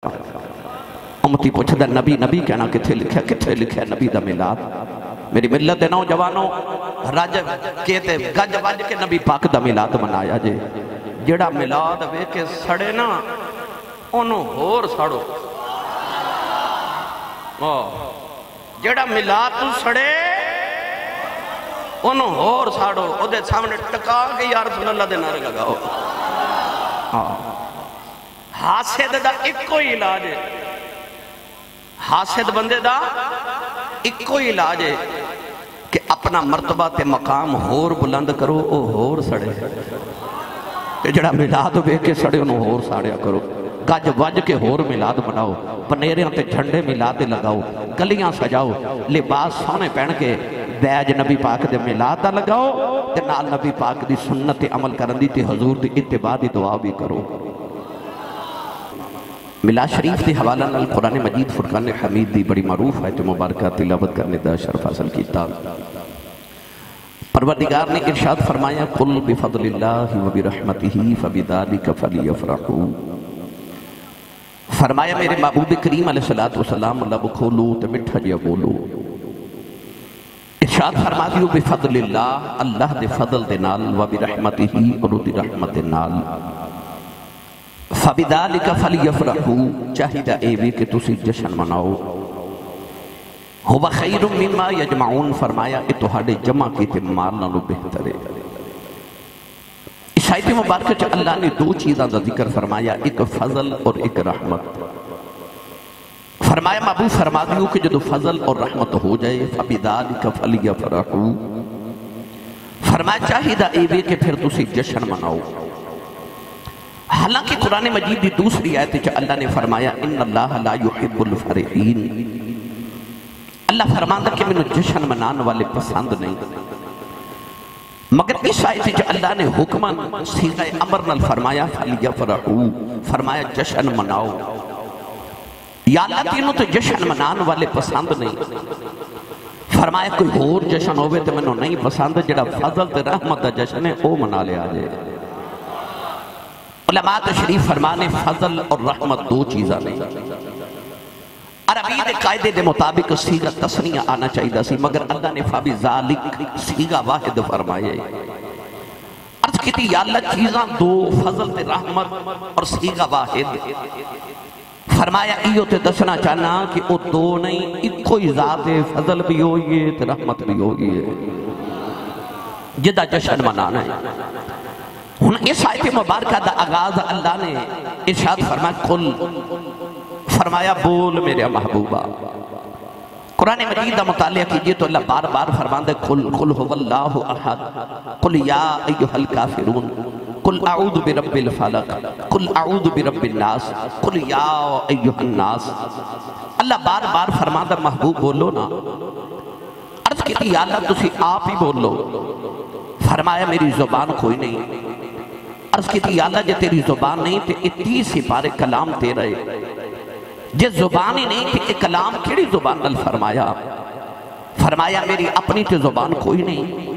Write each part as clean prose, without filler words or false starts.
امتی پوچھدا نبی نبی کہنا کتھے لکھیا نبی دا میلاد؟ میری ملت دے نوجوانوں رج کہتے گج وج کے نبی پاک دا میلاد منایا جے جڑا میلاد وے کے سڑے نا انہوں ہور سڑو جڑا میلاد تو سڑے انہوں ہور ساڑو او دے سامنے ٹکا کے یا رسول اللہ دے نعرے لگاؤ حاسد دا ایک کوئی علاج ہے حاسد بندے دا ایک کوئی علاج ہے کہ اپنا مرتبہ تے مقام ہور بلند کرو او ہور سڑے کہ جڑا میلاد بے کے سڑے انہوں ہور ساڑیا کرو گج وج کے ہور میلاد بناؤ پنیریاں تے جھنڈے میلاد لگاؤ گلیاں سجاؤ لباس سونے پہن کے بیج نبی پاک دے میلاد دا لگاؤ تے نال نبی پاک دی سنت عمل کرن دی تے حضور دی اتباع دی دعا بھی کرو میلاد شریف دی حوالہ نال قرآن مجید فرقان حمید دی بڑی معروف ہے تو مبارکہ تلاوت کرنے دا شرف حاصل کیتا پروردگار نے ارشاد فرمایا قل بفضل اللہ و برحمتہ فبذالک فلیفرحوا فرمایا میرے محبوب کریم علیہ السلام لب کھولو تو مٹھا جیا بولو ارشاد فرما دیو بفضل اللہ اللہ دے فضل دے نال و برحمتہ اور دی رحمت دے نال فبذالک فلیفرحوا چاہیدہ ایوے کہ تسی جشن مناؤ ہوا خیر مما یجمعون فرمایا اتحادے جمع کی تے مال نالو بہتر ہے اس آیت مبارکہ چا اللہ نے دو چیزاں دا ذکر فرمایا ایک فضل اور ایک رحمت فرمایا محبوب فرما دیو کہ جدو فضل اور رحمت ہو جائے فبذالک فلیفرحوا فرمایا چاہیدہ ایوے کہ پھر تسی جشن مناؤ حالانکہ قرآن مجید دی دوسری آیت چا اللہ نے فرمایا ان اللہ لا يحب الفرحین اللہ فرماندہ کہ میں جشن منان والے پسند نہیں مگر اس آیت جو اللہ نے حکماً صیغہ امر نال فرمایا فلیفرحوا فرمایا جشن مناؤ یا اللہ تینوں تو جشن منان والے پسند نہیں فرمایا کوئی اور جشن ہوئے تو میں نہیں پسند جڑا فضل تے رحمت دا جشن ہے او منا لے آجے علماء تشریف فرمانے فضل اور رحمت دو چیزاں نہیں عربی دے قائدے دے مطابق صیغہ تسنیہ آنا چاہیدہ سی مگر اللہ نے فبذالک صیغہ واحد فرمائے عرض کہتی یا اللہ چیزاں دو فضل تے رحمت اور صیغہ واحد فرمایا ایو تے دسنا چاہنا کہ او دو نہیں ایک کوئی ذات فضل بھی ہوئی ہے تے رحمت بھی ہوئی ہے جدہ جشن منانا ہے اس آیت مبارکہ دا آغاز اللہ نے ارشاد فرمایا قل فرمایا بول میرے محبوبہ قرآن مجید دا مطالعہ کیجئے تو اللہ بار بار فرماندے قل هو اللہ احد قل یا ایوہ الکافرون قل اعوذ برب الفلق قل اعوذ برب الناس قل یا ایوہ الناس اللہ بار بار فرماندہ محبوب بولو نا عرض کی یا اللہ تسی آپ ہی بولو فرمایا میری زبان کوئی نہیں عرض کی یا اللہ جے تیری زبان نہیں تے اتنی سی پارے کلام تیرے جے زبان ہی نہیں تے کلام کیڑی زبان نل فرمایا میری اپنی تے زبان کوئی نہیں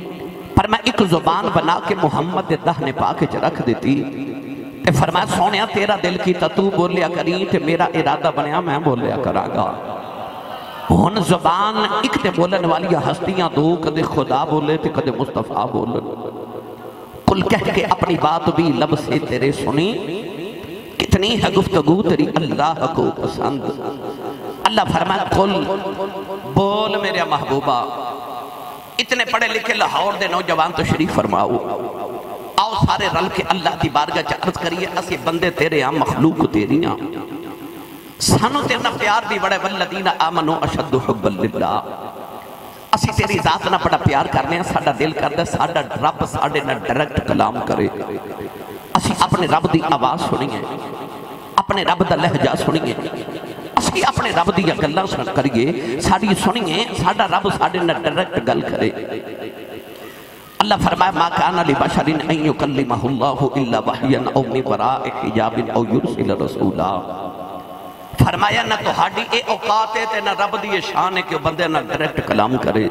پر میں ایک زبان بنا کے محمد دے دہنے پاکے چ رکھ دیتی تے فرمایا سونیا تیرا دل کی تو بولیا کری تے میرا ارادہ بنیا میں بولیا کراگا ہن زبان ایک تے بولن والی ہستیاں دو کدے خدا بولے تے کدے مصطفیٰ بولے قل کہہ کے اپنی بات بھی لب سے تیرے سنی کتنی ہے گفتگو تیری اللہ کو پسند اللہ فرمائے قل بول میرے محبوبہ اتنے پڑھے لکھے لاہور دے نوجوان تو شریف فرماؤ آؤ سارے رل کے اللہ کی بارگاہ چارج کریے اسی بندے تیرے ہاں مخلوق تیری ہاں سانو تیرنا پیار بھی بڑے والذین آمنوا اشد حبا للہ اسی تیری ذات نہ بڑا پیار کرنے ہیں ساڑھا دل کر دے ساڑھا رب ساڑھے نہ ڈائریکٹ کلام کرے اسی اپنے رب دی آواز سنیے اپنے رب دا لہجہ سنیے اسی اپنے رب دی گلہ سن کریے ساڑھی سنیے ساڑھا رب ساڑھے نہ ڈائریکٹ گل کرے اللہ فرمائے ما کانا لبشر ان یکلمہ اللہ الا وحیا او من وراء حجاب او یرسل رسولا فرمایا نہ تو ہاڑی اے اوقات ہے نہ رب دی شان ہے کہ بندے نہ ڈائریکٹ کلام کرے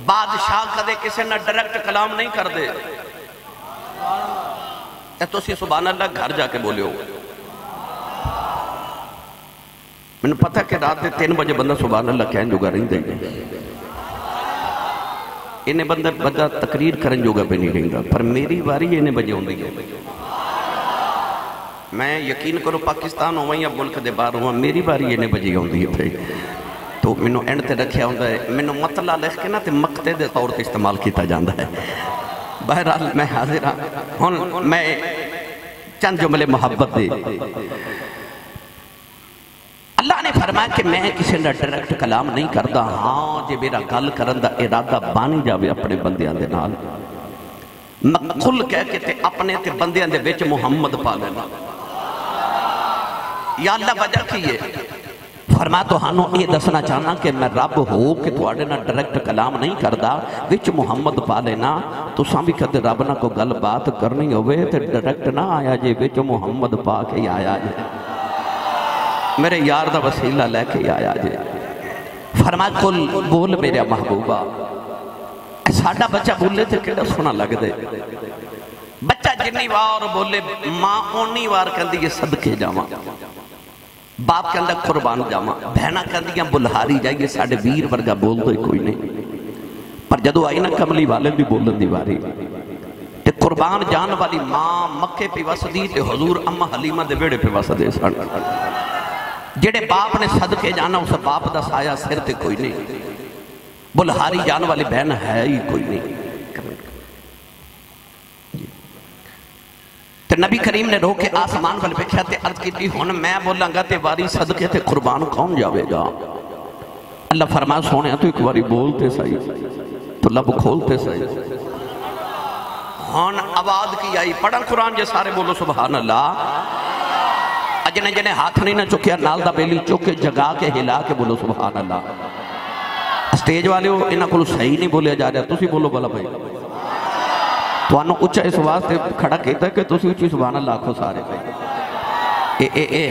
بادشاہ کدے کسے نہ ڈائریکٹ کلام نہیں کر دے اے تو سی سبحان اللہ گھر جا کے بولے ہو میں پتہ کہ رات 3 بجے بندہ سبحان اللہ کہن جوگا رہی دے گا، انہیں بندہ تقریر کرن جوگا پہ نہیں رہی گا، پر میری باری انہیں بجے ہوں دی ہے۔ میں یقین کرو پاکستان ہوں یا ملک دے باہر ہوں، میری باری انہیں بجے ہوں دی ہے، تو میں نے اینڈ تے رکھیا ہوں ہے، میں نے مطلع لکھ کے نا تے مقتے دے طور تے استعمال کیتا جاندہ ہے۔ بہرحال میں حاضر ہوں، میں چند جملے محبت دے۔ اللہ نے فرمایا کہ میں کسی نے ڈائریکٹ کلام نہیں کردا، ہاں جے میرا گل کرن دا ارادہ بانی جاوے اپنے بندیاں دے نال، کھل کہہ کے تے اپنے تے بندیاں دے وچ محمد پا لینا۔ یا اللہ وجہ کی ہے؟ فرمایا تو ہانوں یہ دسنا چاہنا کہ میں رب ہو کہ تواڈے نال ڈائریکٹ کلام نہیں کردا، وچ محمد پا لینا۔ تساں بھی کدے رب نال کوئی گل بات کرنی ہوئے تے ڈائریکٹ نہ آیا جے، وچ محمد پا کے آیا جے، میرے یار دا وسیلہ لے کے آیا جے۔ فرمایا کل بول میرے محبوبہ، ساڈا بچہ بولے تھے کیڑا سونا لگ دے، بچہ جنی وار بولے ماں اونی وار کہندی یہ صدقے جاواں، باپ کہندہ قربان جاواں، بہنا کہندیاں بلہاری جائیے ساڑھے ویر ورگا بول دو کوئی نہیں، پر جدو آئی نا کملی والے بھی بولن دی واری تے قربان جان والی ماں مکے پہ وسدی تے حضور امہ حلیمہ دے بیڑے پہ وسدے سن، جڑے باپ نے صدقے جانا اس باپ دا سایہ سر تے کوئی نہیں، بلہاری جان والی بہن ہے ہی کوئی نہیں۔ تے نبی کریم نے رو کے آسمان پر بکھیا تے عرض کی تھی ہن میں بولاں گا تے واری صدقے تے قربان کون جاوے گا؟ اللہ فرمایا سونے تو ایک واری بولتے سہی تو لب کھولتے سہی۔ ہن آواز کی آئی، پڑھا قرآن جے سارے بولو سبحان اللہ۔ جنے جنے ہاتھ نہیں نہ چکیا نال دا بیلی چکے جگا کے ہلا کے بولو سبحان اللہ۔ اسٹیج والے ہو انہاں کو صحیح نہیں بولیا جا رہا، تسی بولو بلا بھائی، تو انہوں اچھا اس واسطے کھڑا کہتا ہے کہ تسی اچھی سبحان اللہ آکھو سارے پہ۔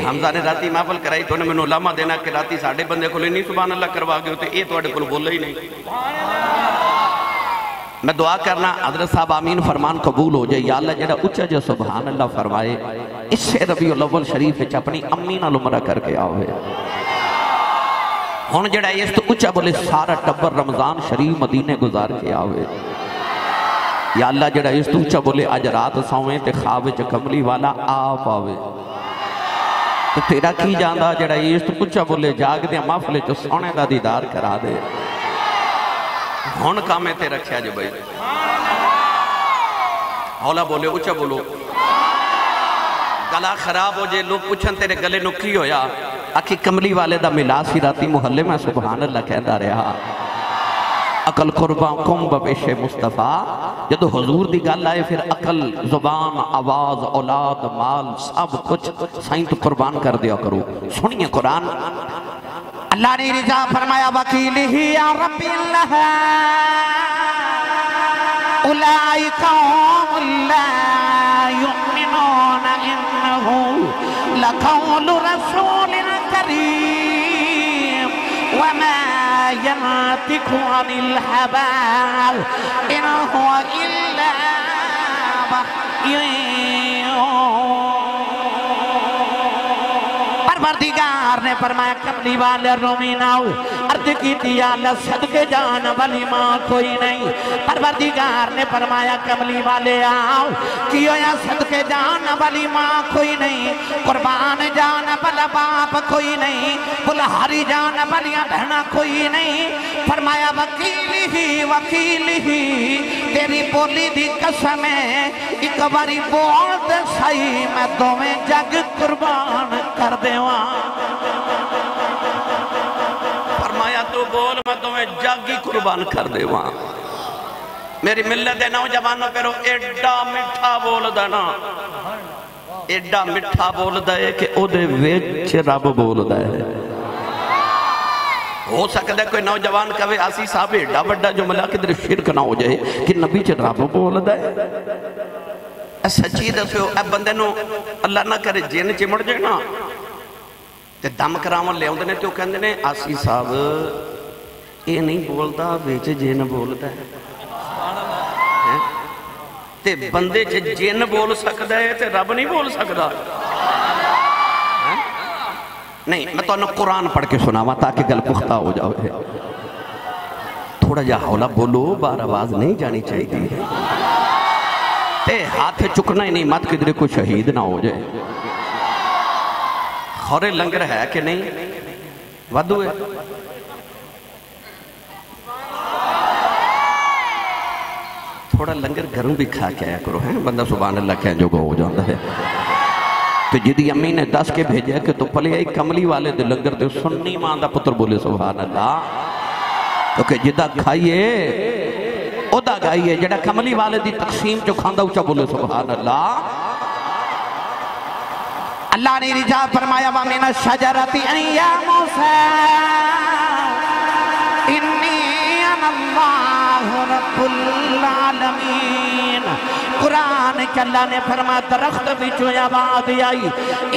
حمزہ نے راتی محفل کرائی تو انہیں میں نے علامہ دینا کہ راتی ساڑھے بندے کو نہیں سبحان اللہ کروا گئے ہوتے، یہ تو اڑے کو بولا ہی نہیں۔ میں دعا کرنا حضرت صاحب آمین فرمان قبول ہو جائے، یا اللہ جڑا اچھا جو سبحان اللہ فرمائے اس سے ربیع الاول شریف اپنی امی نال عمرہ کر کے آوے، ہن جڑا اس تو اچھا بولے سارا ٹبر رمضان شریف مدینے گزار کے آوے، یا اللہ جڑا اس تو اچھا بولے آج رات سویں تے خواب وچ کملی والا آپ آوے، تو تیرا کی جاندہ جڑا اس تو اچھا بولے جاگ دیا محفل چو سونے دا دیدار کرا دے۔ ہون کامیں تے رکھیا جو بھائی اولا بولے اچھا بولو، گلا خراب ہو جائے لوگ پوچھن تیرے گلے نکی ہو یا اکی کملی والے دا ملا سی راتی محلے میں سبحان اللہ کہندہ رہا، عقل قربان کم بپیش مصطفیٰ، جدو حضور دی گل آئے پھر عقل زبان آواز اولاد مال سب کچھ سائن تو قربان کر دیا کرو۔ سنیے قرآن اللہ نے رضا فرمایا وکیلہی یا ربی اللہ اولائی قوم لا یؤمنون انہو لقول رسول کریم وما ينطق عن الهوى إن هو إلا وحي پروردگار نے فرمایا کملی والے رومین آؤ، عرض کی تھی اللہ صدقے جان والی ماں کوئی نہیں، پروردگار نے فرمایا کملی والے آؤ کیوں یا صدقے جان والی ماں کوئی نہیں، قربان جان والا باپ کوئی نہیں، بلہاری جان والی بہنا کوئی نہیں، فرمایا وکیل ہی تیری بولی دی قسم ہے ایک باری بول دے سائی میں دویں جگ قربان کر دے فرمایا تو بول میں تمہیں جاگی قربان کر دے وہاں۔ میری ملت نوجوانوں پیرو ایڈا مٹھا بول دینا، ایڈا مٹھا بول دے کہ او دے ویچ رب بول دے۔ ہو سکتا ہے کوئی نوجوان کہے آسی صاحب ایڈا بڑا جو ملا کدھر شرک نہ ہو جائے کہ نبی چھ رب بول دے۔ سچی دسو اے بندے نو اللہ نہ کرے جن چمڑ جائے نا تے دم کرامن لے ہوندے نے تے کہندے نے آسی صاحب اے نہیں بولدا وچ جن بولدا ہے تے بندے چ جن بول سکدا ہے تے رب نہیں بول سکدا۔ نہیں میں تو قرآن پڑھ کے سناوا تاکہ گل پختہ ہو جاؤ. تھوڑا جا حولا بولو، بار آواز نہیں جانی چاہیے. تے ہاتھ چکنا ہی نہیں، مت کدھر کوئی شہید نہ ہو جائے. خورے لنگر ہے کہ نہیں؟ ودو ہے. تھوڑا لنگر گھروں بھی کھا کے آیا کرو ہیں، بندہ سبحان اللہ کہیں جو گو ہو جاندہ ہے. تو جدی امی نے دس کے بھیجے کہ تو پلے آئی کملی والے دے لنگر دے سننی ماندہ پتر بولے سبحان اللہ. تو کہ جدہ کھائیے ادا گائیے، جڑا کملی والے دی تقسیم جو کھاندہ اچھا بولے سبحان اللہ. اللہ نے رجا فرمایا وَمِنَ الشَّجَرَةِ أَن يَا مُوسَىٰ إِنِّي أَنَا اللَّهُ رَبُّ الْعَالَمِينَ. قرآن کے اللہ نے فرمایا درخت بچو آواز آئی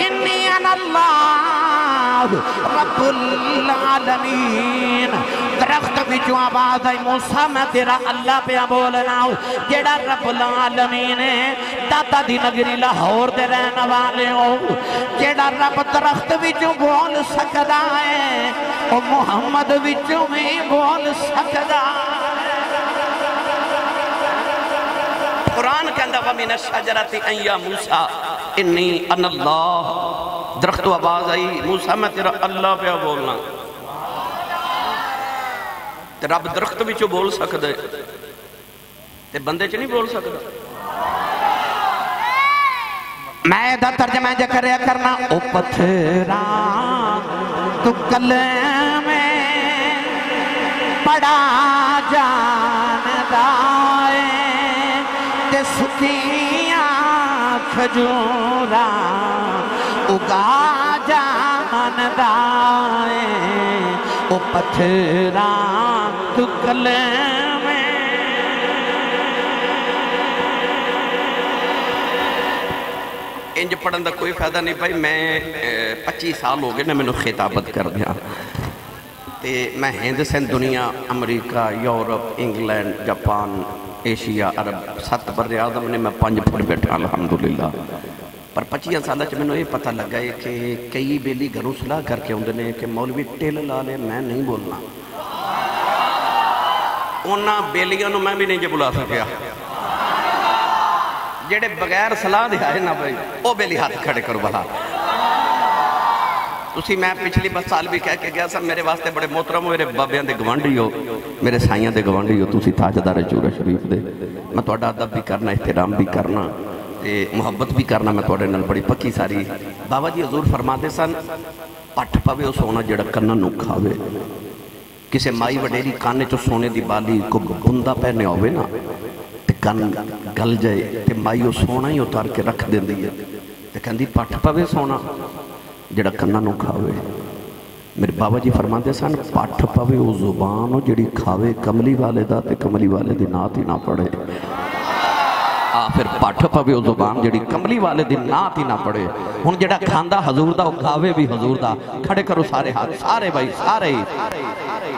انی انا اللہ رب العالمین. درخت بچو آواز آئی موسیٰ میں تیرا اللہ پہ بولنا ہوں جیڑا رب العالمین ہے. داتا دی نگری لاہور دے رہنا والے ہو جیڑا رب درخت بچو بول سکدا ہے او محمد بچو میں بول سکدا ہے. قرآن کے اندر وَمِنَ الشَّجَرَةِ أَن يَا مُوسَىٰ إِنِّي أَنَا اللَّهُ. درخت و آواز آئی موسیٰ میں تیرا اللہ پہ بولنا. تے رب درخت بھی چو بول سکتا ہے تے بندے چ نہیں بول سکتا. میں دا ترجمہ جا کریا کرنا او پتھران تو کلم پڑا جاندہ سکیاں کھجورا اگا جاندہ او پتھران تو کلم. انج پڑھن دا کوئی فائدہ نہیں بھائی. میں 25 سال ہو گئے نا میں نے خطابت کر دیا تے میں ہند سندھ دنیا امریکہ یورپ انگلینڈ جاپان ایشیا عرب 7 بر اعظم نے میں 5 پھر بیٹھا الحمدللہ. پر 25 سالہ چھ میں نے یہ پتہ لگا ہے کہ کئی بیلی گھروں صلاح کر کے ہوندے نے کہ مولوی ٹیل لالے میں نہیں بولنا. انہاں بیلیاں نو میں بھی نہیں جے بلا سکیا جیڑے بغیر صلاح دے آئے نا بھائی او بیلی ہاتھ کھڑے کرو بھلا. تسی میں پچھلی بس سال بھی کہہ کے گیا سب میرے واسطے بڑے محترم میرے بابیاں دے گوانڈی ہو میرے سائیاں دے گوانڈی ہو. تسی تاجدار چورہ شریف دے میں توڑا ادب بھی کرنا احترام بھی کرنا محبت بھی کرنا. میں توڑے نل بڑی پکی ساری. بابا جی حضور فرما دے سن پٹھ پاوے او سونا جڑا کنن نو کھاوے. کسے مائی وڈیری کانے چو سونے دی بالی کو گندہ پہنے ہوئے نا تے کن گل جائے تے مائی او سونا ہی اتار کے رکھ دیں دی ہے تے کہندی پٹھ پاوے سونا جڑا کنہ نو کھاوے. میرے بابا جی فرما دے سن پٹھ پاوے او زبانو جڑی کھاوے کملی والے دا تے کملی والے دی نات ہی نہ پڑھے. پھر پٹھ پاوے او زبان جڑی کملی والے دی نات ہی نہ پڑھے. ہن جڑا کھاندا حضور دا او کھاوے بھی حضور دا. کھڑے کرو سارے ہاتھ سارے بھائی سارے ہی.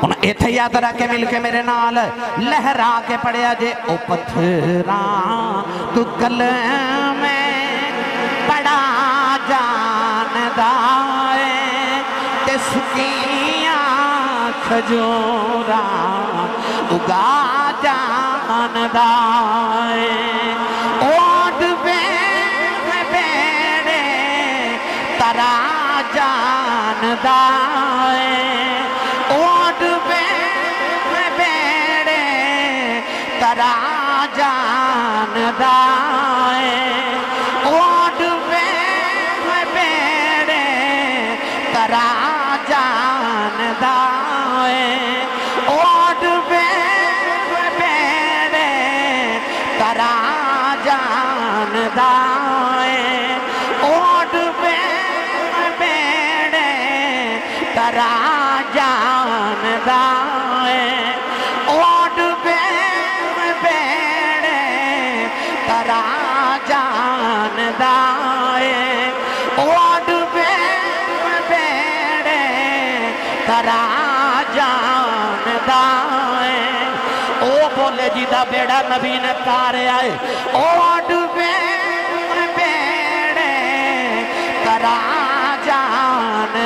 ہن ایتھے یاد رکھ کے مل کے میرے نال لہرا کے پڑھیا جے او پتھراں تو کلم پڑا جاندہ تے سکیاں کھجورا اگا جاندہ اوڈ بیڑے ترا جاندہ اوڈ بیڑے ترا جاندہ اوڈ بیڑے ترا جاندہ اوڈ بیڑے ترا جاندہ اوڈ بیڑے ترا جاندہ اوڈ بیڑے ترا جاندہ اوڈ بیڑے ترا جاندہ او بولے جی دا بیڑا نبی نے تارے آئے اوڈ بیڑے ترا جاندہ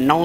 9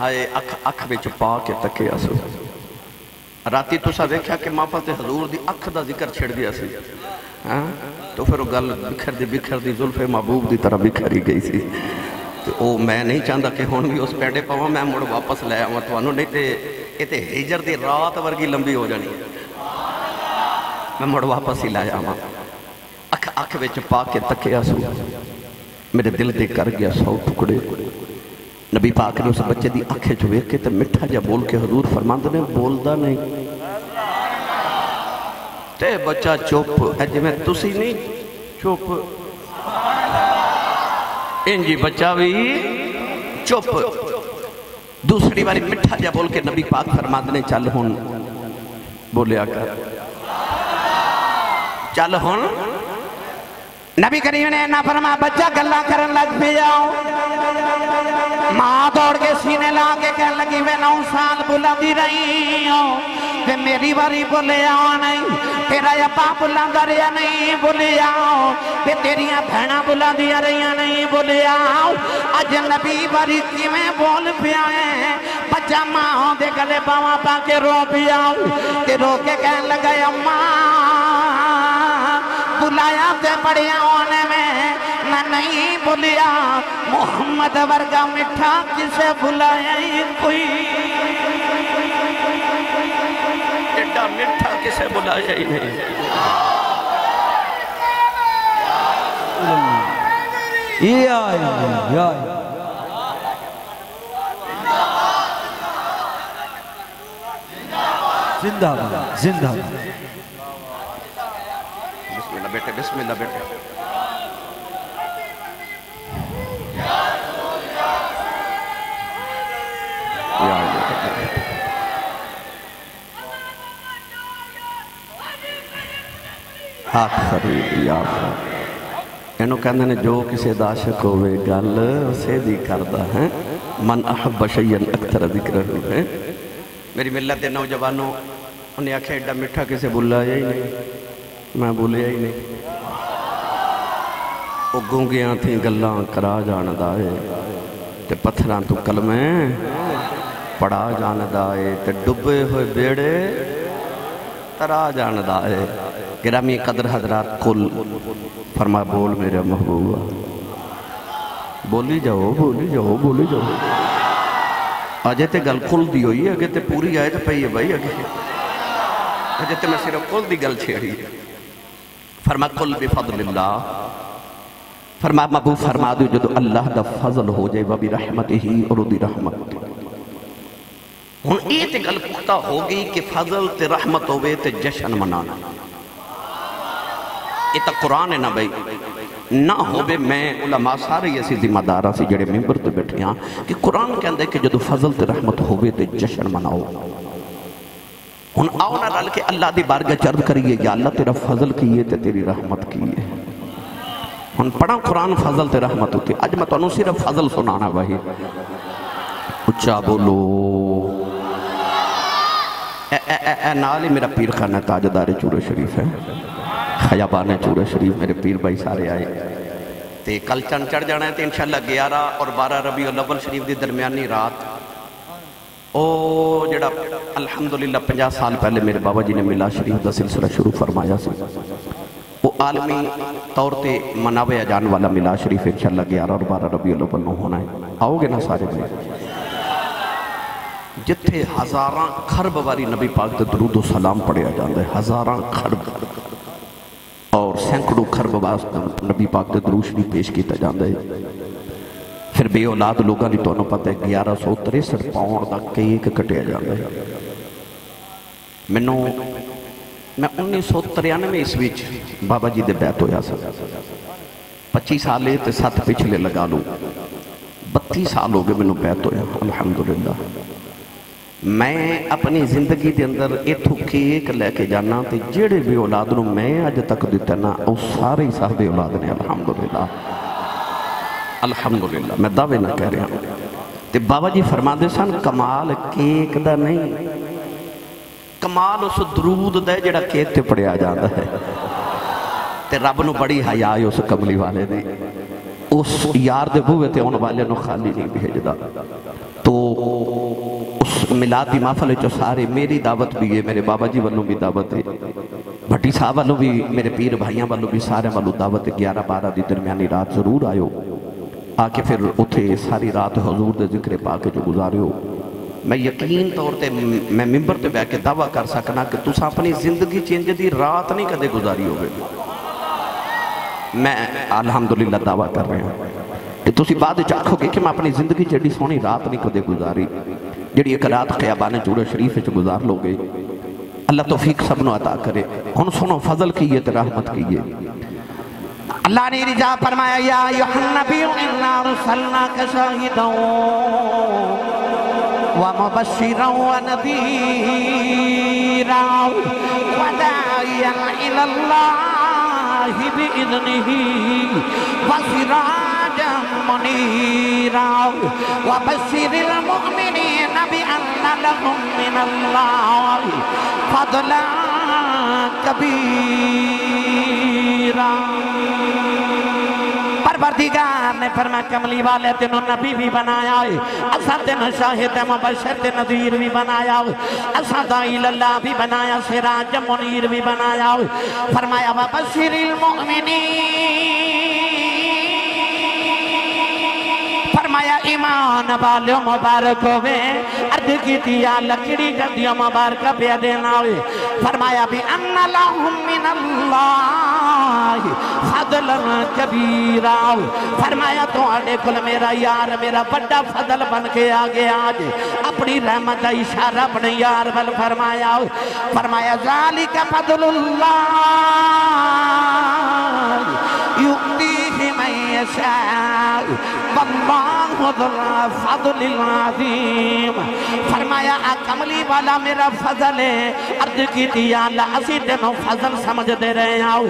ہائے اکھ بچ پا کے تکیا سو راتی تسا دیکھا کہ محفل حضور دی اکھ دا ذکر چھڑ دیا سی تو پھر وہ گل بکھر دی زلف محبوب دی طرح بکھری گئی سی تو میں نہیں چاہتا کہ ہون بھی اس پیڑے پاؤں میں مڑ واپس لے آؤں تو نہیں تے یہ تے ہجر دی رات ورگی لمبی ہو جانی میں مڑ واپس ہی لے آؤں اکھ وچ پا کے تکیا سو میرے دل دے کر گیا 100 ٹکڑے نبی پاک نے اس بچے دی اکھے جو ایک کے تے مٹھا جا بول کے حضور فرماندے نے بولدا نہیں تے بچہ چوپ ہے جی میں تسی نہیں چوپ انجی بچہ بھی چوپ دوسری باری مٹھا جا بول کے نبی پاک فرماندے نے چل ہون بولیا کر چل ہون نبی کریم نے نہ فرما بچہ گلہ کرن لگ پہ جاؤ ماں دوڑ کے سینے لا کے کہنے لگی میں 9 سال بلا دی رہی ہوں کہ میری باری بولے آؤ نہیں تیرا ابا بلا دریا نہیں بولے آؤ کہ تیریاں بھینا بلا دیا رہی نہیں بولے آؤ اج نبی باری کی میں بول پہ آئے بچہ ماں دے گلے باواں پا کے رو پہ آؤ کہ رو کے کہنے لگا اماں بلایا تے پڑیا ہونے میں نہیں بلیا محمد ورگا مٹھا کسے بلایا ہی کوئی ایڈا مٹھا کسے بلایا ہی نہیں زندہ زندہ بسم اللہ بیٹے بسم اللہ بیٹے ہاتھ خرید یا انہوں کہنے نے جو کسی داشق ہوئے گل اسے دی کردہ ہیں من احب شیئن اکتر ذکر ہے میری ملت دے نوجوانوں انہیں آکھے ایڈا مٹھا کسے بلایا ہی نہیں میں بولیا ہی نہیں وہ گونگیاں تھیں گلاں کرا جاندائے تے پتھراں تو کلمیں پڑا جاندائے تے ڈبے ہوئے بیڑے ترا جاندائے گرامی قدر حضرات کل فرما بول میرے محبوبہ بولی جاؤ بولی جاؤ بولی جاؤ آجے تے گل کل دی ہوئی ہے اگے تے پوری آئے تے پہیے بھائی آجے تے میں صرف کل دی گل چھیڑی فرما کل بفضل اللہ فرما محبوب فرما دو جدو اللہ دا فضل ہو جائے وبی رحمت ہی اور دی رحمت ہن یہ تے گل پختہ ہوگی کہ فضل تے رحمت ہوئے تے جشن منانا یہ تا قرآن ہے نا بھئی نہ ہوئے میں علماء سارے ایسی ذمہ دارہ سے جڑے ممبر تے بیٹھے ہیں کہ قرآن کہندے کہ جدو فضل تے رحمت ہوئے تے جشن مناؤ ہن آؤ نہ رل کے اللہ دی بارگاہ چرد کریے یا اللہ تیرا فضل کیے تے تیری رحمت کیے ہن پڑھا قرآن فضل تے رحمت ہوتی آج میں تو انہوں صرف فضل سنانا بھائی اچھا بولو اے نالی میرا پیر خانہ تاجدار چورے شریف ہے خیابان چورے شریف میرے پیر بھائی سارے آئے تے کل چند چڑھ جانا ہے تے انشاءاللہ 11 اور 12 ربیع الاول شریف دی درمیانی رات او جڑا الحمدللہ 50 سال پہلے میرے بابا جی نے میلاد شریف دا سلسلہ شروع فرمایا سی وہ عالمی طور تے مناویا جان والا میلاد شریف انشاءاللہ 11 اور 12 ربیع الاول میں ہونا ہے آؤ گے نا سارے بھائی جتھے ہزاراں خرب واری نبی پاک تے درود و سلام پڑھیا جاندے ہزاراں خرب اور سینکڑوں خرب واسطہ نبی پاک تے درود شریف پیش کیتا جاندے پھر بے اولاد لوگاں دی تانوں پتہ ہے 1163 پاؤنڈ دا کیک کٹیا جاندے میں 1993 عیسوی بابا جی دے بیعت ہویا سا 25 سالے تے 7 پچھلے لگا لوں 32 سال ہو گئے میں بیعت ہویا الحمدللہ میں اپنی زندگی دے اندر ایتھو کیک لے کے جانا تے جیڑے بھی اولاد نو میں آج تک دیتا نا او سارے ہی صاحب اولاد نے الحمدللہ الحمدللہ میں دعوے نہ کہہ رہا ہوں تے بابا جی فرما دے سن کمال کیک دا نہیں کمال اس درود دے جڑا کیک تے پڑے آ جاندہ ہے تے رب نو بڑی حیاء اس کملی والے دی اس یار دے بوئے تے ان والے نو خالی نہیں بھیج دا تو اس میلادی محفل جو سارے میری دعوت بھی ہے، میرے بابا جی والوں بھی دعوت ہے، بھٹی صاحب والوں بھی، میرے پیر بھائیاں والوں بھی، سارے والوں دعوت ہے۔ 11-12 دی درمیانی رات ضرور آئے آکے پھر اتھے ساری رات حضور دے ذکر پاک جو گزارے ہو۔ میں یقین طور تے میں ممبر تے بیٹھ کے دعویٰ کر سکنا کہ تُسا اپنی زندگی چینج دی رات نہیں کدے گزاری ہوئے۔ میں الحمدللہ دعویٰ کر رہے ہیں کہ تُسی بعد چاکھو گے کہ میں اپنی زندگی جڑی سونی رات نہیں کدے گزاری، جڑی ایک رات خیابان جوڑے شریف وچ گزار لو گے۔ اللہ توفیق سب نو عطا کرے۔ ہن سنو فضل کیے تے رحمت کیے۔ اللہ نے رجا فرمایا یا ایھا النبی انا ارسلناک شاہدا ومبشرا ونذیرا وداعیا الی اللہ بإذنہ وسراجا منیرا وبشر المؤمنین بأن لهم من اللہ فضلا کبیرا۔ پروردگار نے فرمایا کملی والے تینوں نبی بھی بنایا ہے، اسا تینوں شاہد مبشر تے نذیر بھی بنایا ہے، اسا داعی اللہ بھی بنایا، سراج منیر بھی بنایا ہے۔ فرمایا وبشر المؤمنین، فرمایا ایمان والے مبارک ہوئے، عرض کی دیا لکڑی گدیوں مبارک پہ دینا ہوئے۔ فرمایا بھی ان لہم من اللہ فضل کبیرا، فرمایا تو آنے کل میرا یار میرا بڑا فضل بن کے آگے آج اپنی رحمت اشارہ اپنے یار بل فرمایا، فرمایا ذالک فضل اللہ یؤتیہ من یشاء واللہ ذو الفضل العظیم۔ فرمایا کملی والا میرا فضل ہے، عرض کی دیا اللہ اسی تینوں فضل سمجھ دے رہے ہیں۔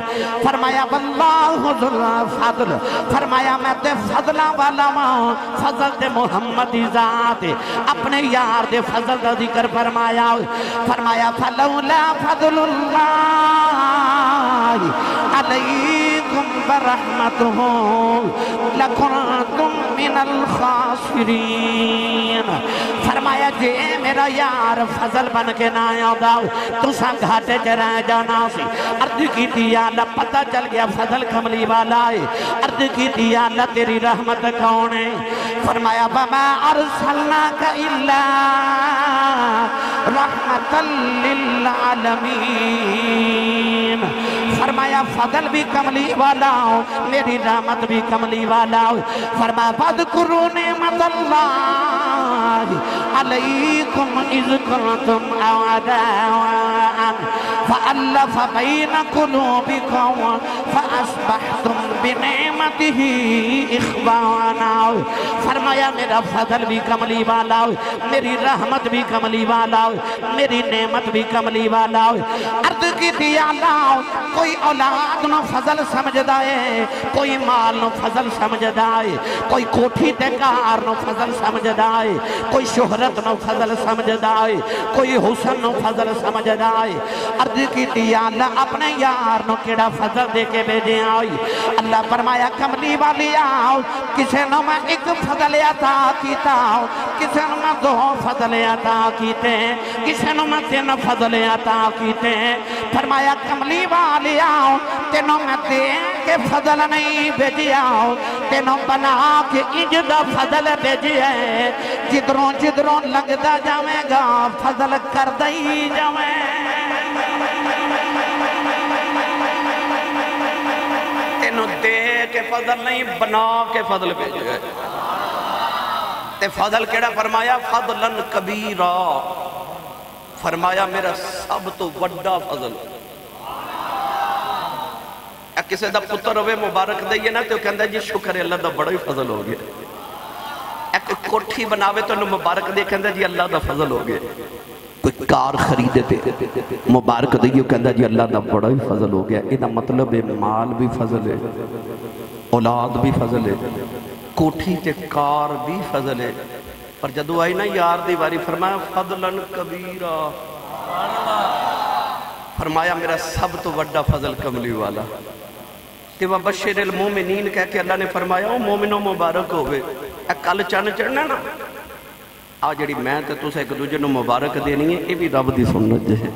فرمایا واللہ ذو الفضل، فرمایا میں تے فضلہ والا ماں، فضل تے محمدی ذات اپنے یار دے فضل دا ذکر فرمایا۔ فرمایا فلولا فضل اللہ علیکم برحمتہ لکنتم من الخاسرین۔ فرمایا جے میرا یار فضل بن کے نہ آیا تو سا گھاٹے چرہ جانا سی۔ عرض کی دیا اللہ پتہ چل گیا فضل کملی والا ہے، عرض کی دیا اللہ تیری رحمت کون ہے؟ فرمایا وما ارسلناک الا رحمتا للعالمین۔ فرمایا فضل بھی کملی والا ہو، میری رحمت بھی کملی والا ہو۔ فرمایا فاذکروا نعمت اللہ علیکم اذ کنتم اعداء فألف بین قلوبکم فاصبحتم بنعمتہ اخوانا۔ فرمایا میرا فضل بھی کملی والا ہو، میری رحمت بھی کملی والا ہو، میری نعمت بھی کملی والا ہو۔ عرض کی دیا اللہ کوئی اولاد نو فضل سمجھ دائے، کوئی مال نو فضل سمجھ دائے، کوئی کوٹھی تے کار نو فضل سمجھ دائے، کوئی شہرت نو فضل سمجھ دائے، کوئی حسن نو فضل سمجھ دائے۔ عرض کی دیا اللہ اپنے یار نو کیڑا فضل دے کے بھیجے آئی۔ اللہ فرمایا کملی والی آؤ، کسے نو میں ایک فضل عطا کیتا، کسے نو میں دو فضل عطا کیتے، کسے نو میں تین فضل عطا کیتے۔ فرمایا کملی والی آؤ، تینوں میں دے کے فضل نہیں بھیجی آؤ، تینوں بنا کے اجدہ فضل بھیجی ہے، جدروں جدروں لگتا جاویں گا فضل کر دئی جاویں۔ تینوں دے کے فضل نہیں بنا کے فضل بھیجی ہے۔ تے فضل کیڑا فرمایا فضلاً کبیرا، فرمایا میرا سب تو وڈا فضل۔ کسے دا پتر ہوئے مبارک دئیے نا تو کہندہ جی شکر اللہ دا بڑا ہی فضل ہو گیا۔ ایک کوٹھی بناوے تو انہوں مبارک دے کہندہ جی اللہ دا فضل ہو گیا۔ کوئی کار خریدے تے مبارک دئیے کہندہ جی اللہ دا بڑا ہی فضل ہو گیا۔ یہ مطلب ہے مال بھی فضل ہے، اولاد بھی فضل ہے، کوٹھی تے کار بھی فضل ہے۔ پر جدو آئی نا یار دیواری فرمایا فضلاً کبیرا، فرمایا میرا سب تو وڈا فضل کملی والا۔ کہ وبشر المومنین کہہ کے اللہ نے فرمایا او مومنوں مبارک ہوئے، اے کل چن چڑھنا نا آ جڑی میں تے تُسے ایک دوجہ نو مبارک دینی ہے یہ بھی رب دی سنت ہے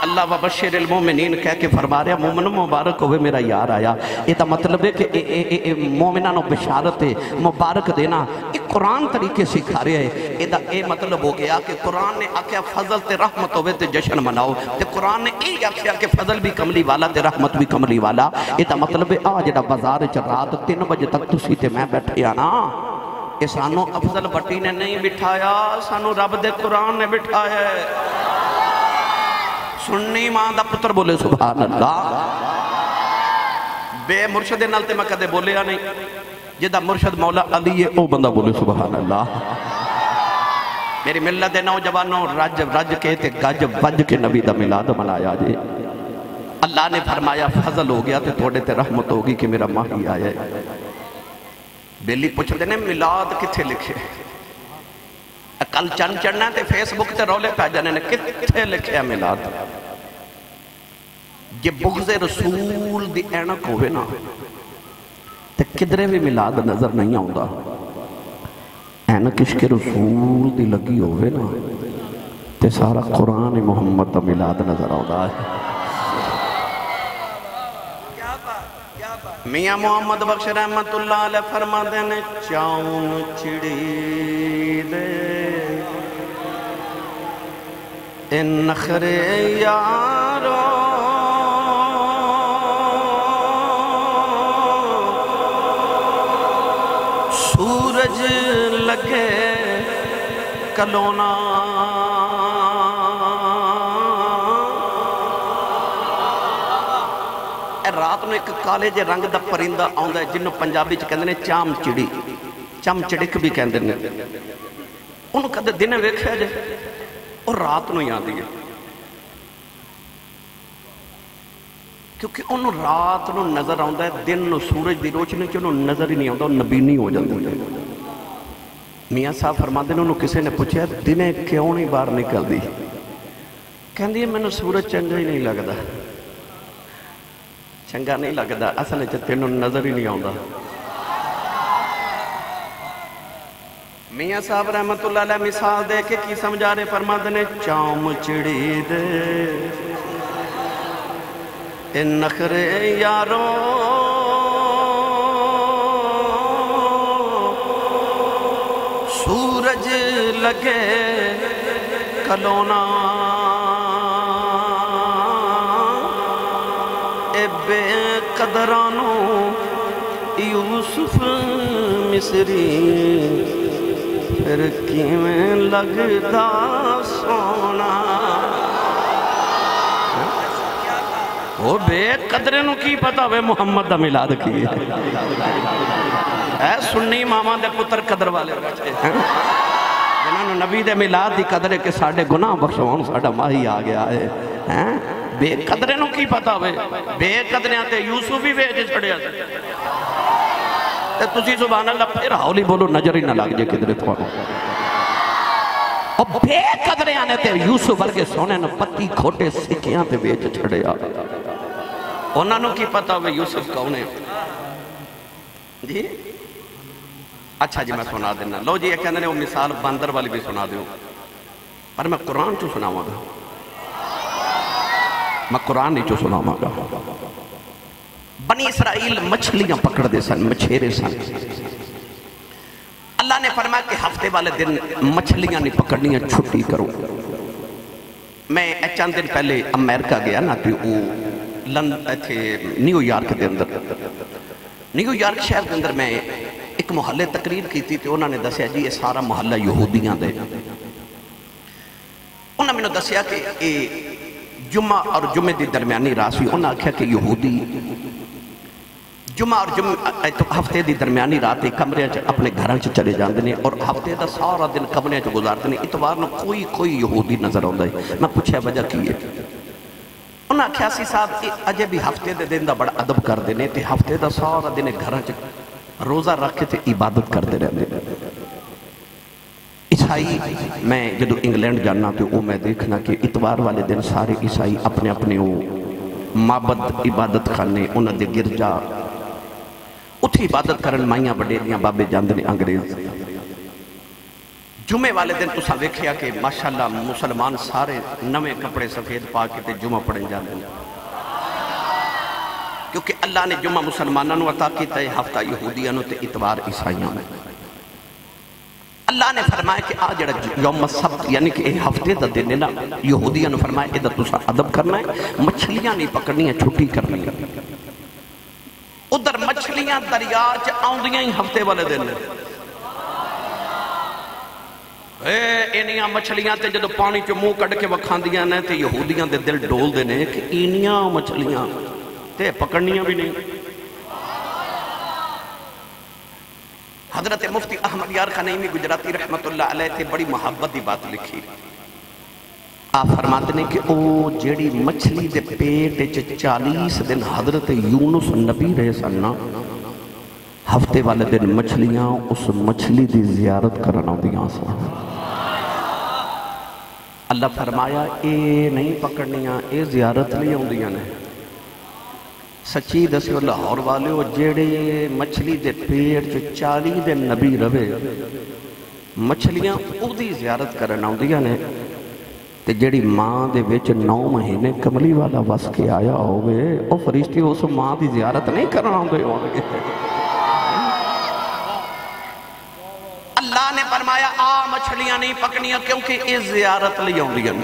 اللہ وبشر المومنین کہہ کے فرما رہا مومن مبارک ہوئے میرا یار آیا یہ تا مطلب ہے کہ مومنہ نو بشارت مبارک دینا یہ قرآن طریقے سکھا رہے ہیں یہ مطلب ہو گیا کہ قرآن نے آکھیا فضل تے رحمت ہوئے تے جشن مناؤ تے قرآن نے یہ آکھیا کہ فضل بھی کملی والا تے رحمت بھی کملی والا یہ تا مطلب ہے آج جڑا بازار چ رات 3 بجے تک تسی تے میں بیٹھے آنا یہ سانو افضل بٹی نے نہیں بٹھایا سانو رب دے قرآن نے بٹھایا ہے سننی ماں دا پتر بولے سبحان اللہ بے مرشد نال تے میں کدے بولیا نہیں جدہ مرشد مولا علی ہے او بندہ بولے سبحان اللہ میری ملت نوجوانوں رج رج کے تے گج بج کے نبی دا میلاد منایا جے اللہ نے فرمایا فضل ہو گیا تے تھوڑے تے رحمت ہوگی کہ میرا ماہی آیا ہے بیلی پوچھ دینے میلاد کتھے لکھے کل چند چڑھنا تے فیس بک تے رولے پہ جانے نے کتھے لکھے میلاد یہ بغض رسول دی اینک ہوئے نا تے کدرے بھی میلاد نظر نہیں آؤں اینک عشق رسول دی لگی ہوئے نا تے سارا قرآن محمد دا میلاد نظر آؤں میاں محمد بخش رحمت اللہ علیہ فرما دینے چاؤن چڑی دے ان نخر یارو سورج لگے کلونا رات میں ایک کالے جے رنگ دا پرندہ آؤندا ہے جنہوں پنجابی چ کہندے نے چام چڑی چم چڑک بھی کہندے نے انہوں کدے دن ویکھیا جے اور رات نو ہی آندی ہے کیونکہ انہوں رات نو نظر آؤندا ہے دن نو سورج دی روشنی چ انہوں نظر ہی نہیں آؤندا نبینی ہو جاندی ہے میاں صاحب فرماندے نے انہوں کسے نے پوچھا دنے کیوں نہیں باہر نکلدی کہندی ہے مینوں سورج چنگا ہی نہیں لگدا چنگا نہیں لگدا اصل تینوں نظر ہی نہیں آؤندا میاں صاحب رحمت اللہ علیہ مثال دے کے کی سمجھا رہے فرماتے نے چاؤم چڑی دے ان نخرے یاروں سورج لگے کلونا بے قدرانو یوسف مصری پھر کیویں لگدا سونا وہ بے قدرے نو کی پتا ہوئے محمد دا میلاد کی اے سنی ماما دے پتر قدر والے بیٹھے جنہوں نبی دے میلاد دی قدر ہے کہ ساڑھے گناہ بخشوان ساڑھا ماہی آ گیا ہے بے قدرے نو کی پتا ہوئے بے قدرے آتے یوسف ہی بیجے چھڑے آتے تُسی سبحان اللہ پھر حولی بولو نظر ہی نہ لگ جے قدرے تھوڑا اور بے قدرے آنے تے یوسف ورگے سونے نو پتی کھوٹے سکیاں تے بیجے چھڑے آتے انہوں نے کی پتا ہوئے یوسف کون ہے جی اچھا جی میں سنا دینا لو جی یہ کہنے وہ مثال باندر والی بھی سنا دیوں پر میں قرآن چو سناؤں گا میں قرآن نہیں چو سناؤں گا بنی اسرائیل مچھلیاں پکڑ دے سن مچھیرے سن اللہ نے فرمایا کہ ہفتے والے دن مچھلیاں نہیں پکڑنیاں چھٹی کرو میں چند دن پہلے امریکہ گیا نا کہ نیو یارک دے اندر نیو یارک شہر دے اندر میں ایک محلے تقریر کی تھی تو انہوں نے دسیا جی یہ سارا محلہ یہودیاں دے انہوں نے دسیا کہ جمعہ اور جمعہ دی درمیانی راسی انہوں نے کہا کہ یہودی جمعہ اور جمعہ ہفتے دی درمیانی رات کمرے اپنے گھران چلے جاندے نے اور ہفتے دا سارا دن کمرے گزارتے ہیں اتوار نو کوئی یہودی نظر آتا ہے میں پوچھا وجہ کی ہے انہوں نے کہا سی صاحب اجے بھی ہفتے دے دن دا بڑا ادب کر دینے تے ہفتے دا سارا دن گھران روزہ رکھ کے تے عبادت کرتے رہنے عیسائی میں جدو انگلینڈ جاننا تے وہ میں دیکھنا کہ اتوار والے دن سارے عیسائی اپنے اپنے معبد عبادت کرنے انہوں دے گرجا اتھی عبادت کرن مائیاں بڑے دیاں بابے جاندنے انگریز جمعے والے دن تو ویکھیا کہ ماشاءاللہ مسلمان سارے نوے کپڑے سفید پا کے تے جمعہ پڑھن جاندے ہیں، کیونکہ اللہ نے جمعہ مسلمانوں عطا کیتا ہے، ہفتہ یہودیاں تے اتوار عیسائیاں میں۔ اللہ نے فرمایا کہ آج جڑا یوم السبت یعنی کہ ہفتے دا دن ہے نا، یہودیاں نے فرمایا ادھر تسا ادب کرنا ہے، مچھلیاں نہیں پکڑنی ہے، چھٹی کرنی ہے۔ ادھر مچھلیاں دریا چ آؤندیاں ہی ہفتے والے دن اینیاں مچھلیاں تے جدو پانی چ منہ کڈ کے وکھاندیاں نے تے یہودیاں دے دل ڈول دے نے کہ اینیاں مچھلیاں تے پکڑنیاں بھی نہیں۔ حضرت مفتی احمد یار خنیمی گجراتی رحمت اللہ علیہ تے بڑی محبت دی بات لکھی، آپ فرماتے ہیں کہ او جیڑی مچھلی دے پیٹ 40 دن حضرت یونس نبی رہے سننا، ہفتے والے دن مچھلیاں اس مچھلی دی زیارت کرنا دیاں سا۔ اللہ فرمایا اے نہیں پکڑنیاں، اے زیارت نہیں ہوندیاں نے۔ سچی دسیو لاہور والے ہو، جیڑے مچھلی دے پیٹ 40 دن نبی رہے، مچھلیاں او دی زیارت کرنا ہوندیاں نے، تے جیڑی ماں دے وچ 9 مہینے کملی والا وس کے آیا ہوئے، او فرشتے اس ماں دی زیارت نہیں کرنا ہوندے ہونگے۔ اللہ نے فرمایا آ مچھلیاں نہیں پکنیاں کیونکہ اے زیارت لئی ہوندیاں،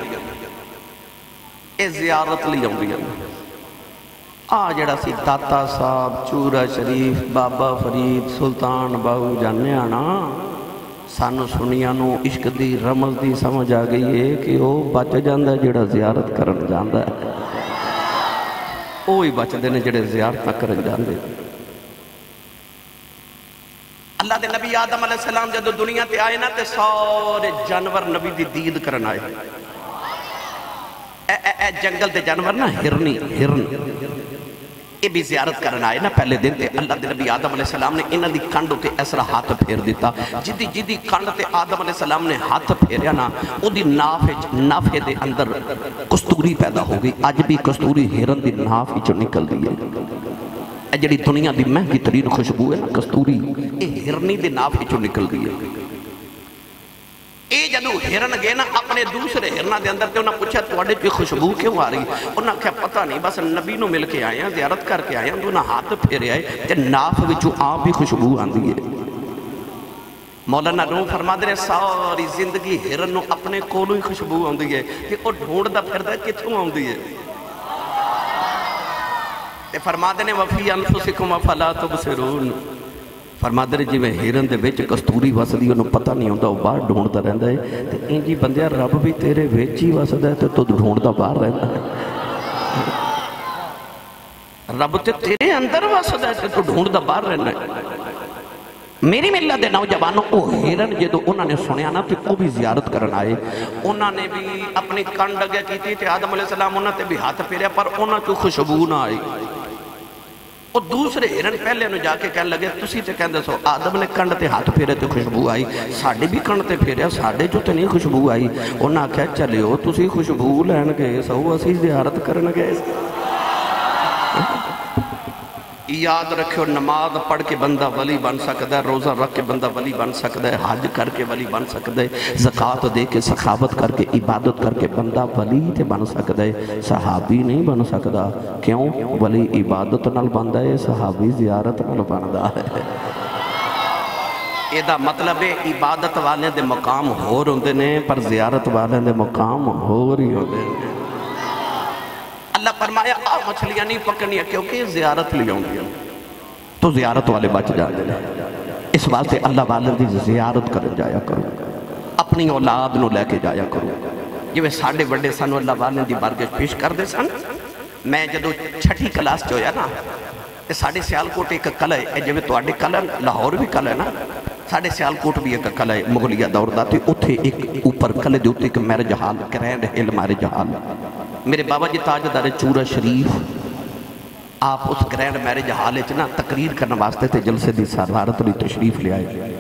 اے زیارت لئی ہوندیاں۔ جڑا سی داتا صاحب، چورا شریف، بابا فرید، سلطان باہو جانے آنا، سانو سنیانو عشق دی رمز دی سمجھ آ گئی ہے کہ وہ بچ جاندہ ہے جڑا زیارت کرن جاندہ ہے، وہی بچ دینے جڑے زیارت کرن جاندے۔ اللہ دے نبی آدم علیہ السلام جدو دنیا تے آئے نا تے سارے جانور نبی دی دید کرن آئے۔ اے جنگل دے جانور نا ہرن یہ بھی زیارت کرنا آئے نا پہلے دن تے اللہ دے نبی آدم علیہ السلام نے انہاں دی کنڈ تے ایسا ہاتھ پھیر دیتا، جدی کنڈ تے آدم علیہ السلام نے ہاتھ پھیریا نا، او دی نافے دے اندر کستوری پیدا ہو گئی۔ آج بھی کستوری ہرن دی ناف چو نکل دی ہے، اے جڑی دنیا دی مہنگی ترین خوشبو ہے نا کستوری، اے ہرنی دی ناف چو نکل دی ہے۔ اے جدو ہرن گئے نا اپنے دوسرے ہرنہ دے اندر تے انہاں پوچھا تواڈے پہ خوشبو کیوں آ رہی؟ انہاں کہا پتہ نہیں، بس نبی نو مل کے آئے ہیں، زیارت کر کے آئے ہیں، انہاں ہاتھ پھیرے آئے تے ناف وچوں آپ بھی خوشبو آندی ہے۔ مولانا روم فرما دے ساری زندگی ہرن نو اپنے کولوں ہی خوشبو آندی ہے کہ او ڈھونڈدا پھردا ہے کتھوں آندی ہے۔ تے فرما دے وفی انفسکم افلا تبصرون، فرما دے جی میں ہیرن دے وچ کستوری وسدی انہوں پتہ نہیں ہوندہ وہ باہر ڈھونڈتا رہندا ہے، تے انجی بندیا رب بھی تیرے وچ ہی وسدا ہے تو ڈھونڈتا باہر رہندا ہے۔ رب تے تیرے اندر وسدا ہے تو ڈھونڈتا باہر رہنا ہے۔ میری ملت دے نوجوانوں او ہیرن جدو انہوں نے سنیا نا تو وہ بھی زیارت کرنا آئے، انہوں نے بھی اپنی کنڈ اگے کی تھی تے آدم علیہ السلام انہوں نے بھی ہاتھ پھیریا پر انہوں کو خوشبو نہ آئی۔ اور دوسرے ہرن پہلے انہوں جا کے کہنے لگے تسی تے کہندے سو آدم نے کنڈ تے ہاتھ پھیرے تے خوشبو آئی، ساڑھے بھی کنڈ تے پھیریا ساڑھے جو تے نہیں خوشبو آئی۔ انہوں نے کہا چلے ہو تسی خوشبو لین گئے سو اسی زیارت کرن گئے۔ یاد رکھو نماز پڑھ کے بندہ ولی بن سکتا ہے، روزہ رکھ کے بندہ ولی بن سکتا ہے، حج کر کے ولی بن سکتا ہے، زکاة دے کے سخاوت کر کے عبادت کر کے بندہ ولی تے بن سکتا ہے، صحابی نہیں بن سکتا۔ کیوں؟ ولی عبادت نال بندہ ہے، صحابی زیارت نال بندہ ہے۔ ایدہ مطلب ہے عبادت والے دے مقام ہو رہے ہیں پر زیارت والے دے مقام ہو رہی ہوتے ہیں۔ اللہ فرمایا آ مچھلیاں نہیں پکڑنی کیونکہ زیارت لے ہوں گی تو زیارت والے بچ جاتے ہیں۔ اس واسطے اللہ والے دی زیارت کر جایا کرو، اپنی اولاد نو لے کے جایا کرو۔ جو ساڑھے بڑے سنو اللہ والے دی بارگش پیش کر دے سن، میں جدو چھٹی کلاس جو ہے نا ساڑھے سیالکوٹ ایک قلعہ ہے، جو تو آڑے قلعہ لاہور بھی قلعہ ہے نا، ساڑھے سیالکوٹ بھی ایک قلعہ ہے مغلیہ دور دا، تو اتھے ایک اوپر قلعہ دے اتھے ایک میرج حال گرینڈ ہل میرج حال، میرے بابا جی تاجدار چورا شریف آپ اس گرینڈ میرج حال نا تقریر کرنے واسطے تھے جلسے دی صدارت لی تشریف لے آئے۔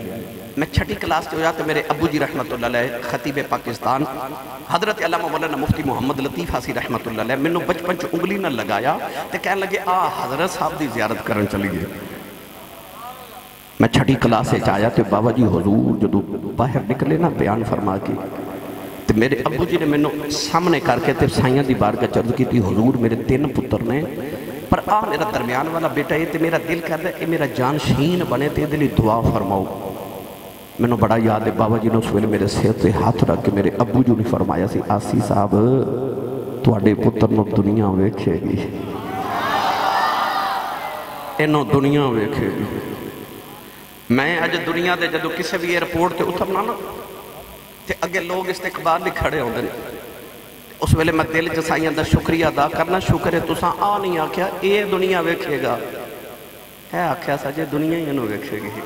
میں چھٹی کلاس جو جاتے میرے ابو جی رحمت اللہ علیہ خطیب پاکستان حضرت علامہ مولانا مفتی محمد لطیف حاسی رحمت اللہ علیہ میں بچپن چ انگلی نہ لگایا تے کہنے لگے حضرت صاحب دی زیارت کرن چلی گئے۔ میں چھٹی کلاس سے آیا تو بابا جی حضور جدو باہر نکلے نا بیان فرما کے تو میرے ابو جی نے میں سامنے کر کے تے سائیاں دی بارگاہ چرد کی تھی حضور میرے 3 پتر نے پر میرا درمیان والا بیٹا ہے تے میرا دل کر رہا ہے کہ میرا جان شین بنے تے دلی دعا فرماؤ. میں نے بڑا یاد ہے بابا جی نے اس ویلے میرے صحت سے ہاتھ رکھ کے میرے ابو جو نے فرمایا سی آسی صاحب تواڈے پتر نو دنیا ویکھے گی انہوں دنیا ویکھے گی. میں اج دنیا دے جدو کسے بھی ایئرپورٹ تے اترنا نا تے اگے لوگ استقبال لے کھڑے ہوندے نے اس ویلے میں دل جسائیاں دا شکریہ ادا کرنا شکر ہے تساں آ نہیں آکھیا اے دنیا ویکھے گا اے آکھیا سجے دنیا ہی انہوں ویکھے گی.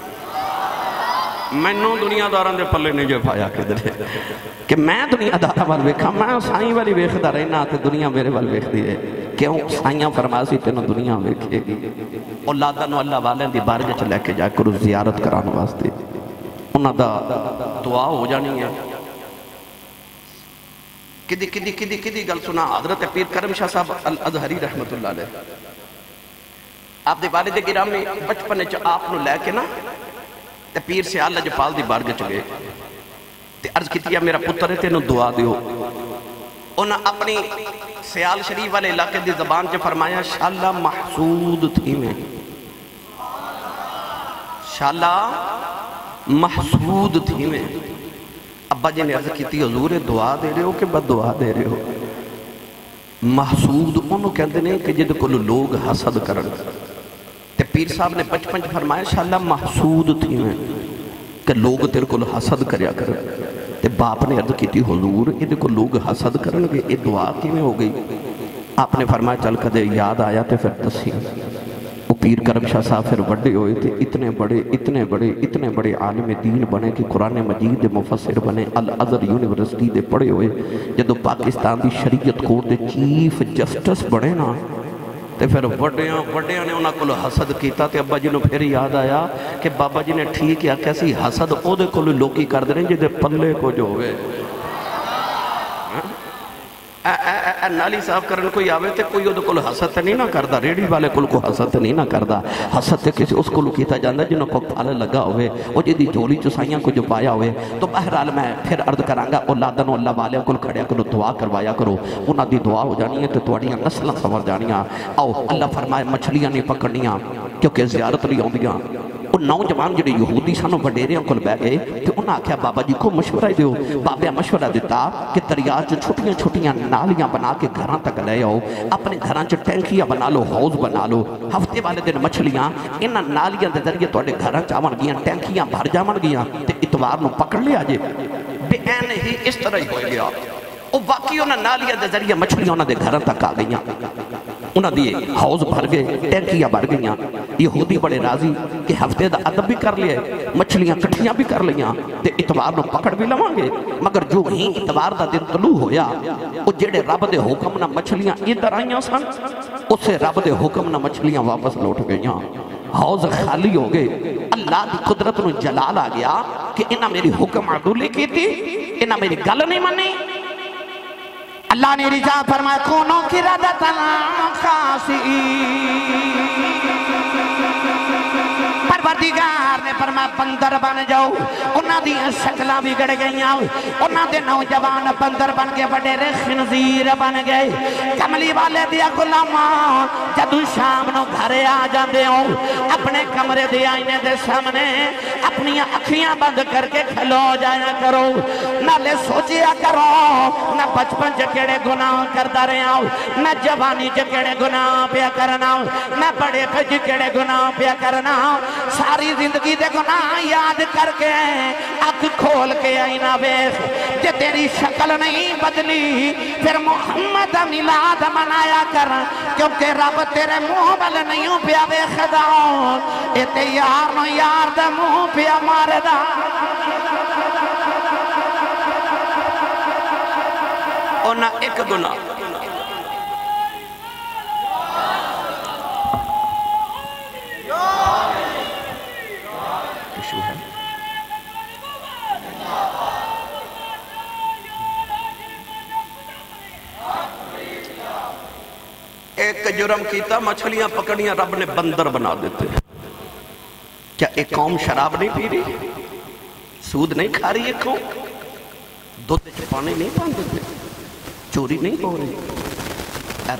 میں نو دنیا داران دے پلے نہیں جو پایا کدھر کہ میں دنیا دارہ وال ویکھا میں سائیں والی ویکھدا رہنا تے دنیا میرے وال ویکھ دی ہے کیوں سائیاں فرماسی تینوں دنیا ویکھے گی. اولادہ نو اللہ والے دی بارگاہ چ لے کے جا کرو زیارت کران واسطے انہاں دا دعا ہو جانی ہے. کدی گل سنا حضرت پیر کرم شاہ صاحب الازہری رحمت اللہ علیہ آپ دے والد گرامی بچپنے چ آپ نو لے کے نا تے پیر سیال لجپال دی بارگاہ چ گئے تے عرض کیتیا میرا پتر ہے تینوں دعا دیو. انہاں اپنی سیال شریف والے علاقے دی زبان چ فرمایا شالا محسود تھی میں شالا محسود تھی میں. ابا جی نے عرض کیتی حضور دعا دے رہے ہو کہ بد دعا دے رہے ہو. محسود انہوں کہتے ہیں کہ جد کو لوگ حسد کرن تے پیر صاحب نے بچپن فرمایا شالا محسود تھی میں کہ لوگ تیرے کو حسد کریا کرن تے باپ نے عرض کیتی حضور یہ کو لوگ حسد کرن گے یہ دعا کیوں ہو گئی. آپ نے فرمایا چل کدے یاد آیا تے پھر دسی. وہ پیر کرم شاہ صاحب پھر بڑے ہوئے تھے اتنے بڑے عالم دین بنے کہ قرآن مجید دے مفسر بنے الازہر یونیورسٹی دے پڑھے ہوئے جدو پاکستان دی شریعت کورٹ دے چیف جسٹس بنے نا تے پھر وڈیاں نے انہاں کو حسد کیتا تے ابا جی نے پھر یاد آیا کہ بابا جی نے ٹھیک ہے کیسی حسد او دے کو لوکی کر دے رہے جدے پلے کو جو ہوئے نالی صاحب کرن کوئی آوے تے کوئی او کل حسد نہیں نہ کردہ ریڈی والے کل کو حسد نہیں نہ کردہ. حسد تے کسی اس کو کیتا جاندہ جنہوں کو پھال لگا ہوئے وہ جدی جولی چسائیاں کو جو پایا ہوئے. تو بہرحال میں پھر عرض کرانگا اولادن اللہ والے کل کھڑیا کرو دعا کروایا کرو انہاں دی دعا ہو جانی ہے تو توڑیاں نسلیں سمر جانیاں. آؤ اللہ فرمائے مچھلیاں نہیں پکڑنیاں کیونکہ زیارت نہیں ہوندیاں. وہ نوجوان جڑے یہودی سانو وڈیریاں کول بہ گئے تے انہاں آکھیا بابا جی کو مشورہ دیو. بابا مشورہ دیتا کہ دریا چ چھوٹیاں نالیاں بنا کے گھراں تک لے آؤ اپنے گھراں چ ٹینکیاں بنا لو حوض بنا لو ہفتے والے دن مچھلیاں انہاں نالیاں دے ذریعے تواڈے گھراں چ آون گیاں ٹینکیاں بھر جاون گیاں تے اتوار نو پکڑ لیا جے. بے این ہی اس طرح ہی ہو گیا. وہ باقی انہاں نالیاں دے ذریعے مچھلیاں انہاں دے گھراں تک آ گئیاں انہاں دی حوض بھر گئے ٹینکیاں بھر گئیاں. یہودی بڑے راضی کہ ہفتے دا عدب بھی کر لیے مچھلیاں کٹھیاں بھی کر لیاں تے اتوار نو پکڑ بھی لواں گے. مگر جو ہی اتوار دا دن طلوع ہویا وہ جڑے رب دے حکم نہ مچھلیاں ادھر آئیاں سن اسے رب دے حکم نہ مچھلیاں واپس لوٹ گئیاں. حوض خالی ہو گئے. اللہ دی قدرت نو جلال آ گیا کہ انہاں میری حکم عدولی کی تھی انہاں میری گل نہیں منی. اللہ نے رجا فرمایا کونوں کی ردتن خاصی پروردگار نے فرمایا بندر بن جاؤ. انہاں دی شکلاں بگڑ گئیاں انہاں دے نوجوان بندر بن کے وڈیرے خنزیر بن گئے. کملی والے دیا غلاماں جدو شام نو گھرے آ جاندے ہو اپنے کمرے دے آئینے دے سامنے اپنی اکھیاں بند کر کے کھلو جایا کرو نالے سوچیا کرو نہ بچپن جکڑے گناہ کردہ رہے آؤ نہ جوانی جکڑے گناہ پیا کرنا نہ بڑے جکڑے گناہ پیا کرنا. ساری زندگی دے گناہ یاد کر کے اکھ کھول کے آئینہ بیخ جے تیری شکل نہیں بدلی پھر محمد میلاد منایا کر کیونکہ رب تیرے منہ بل نہیں پیا بیخ داؤ اتے یار نو یار دا منہ پیا مار دا. اور نہ ایک گناہ ایک جرم کیتا مچھلیاں پکڑیاں رب نے بندر بنا دیتے. کیا ایک قوم شراب نہیں پی رہی؟ سود نہیں کھا رہی ایک قوم؟ دودھ پانی نہیں پان دیتے؟ چوری نہیں ہو رہی؟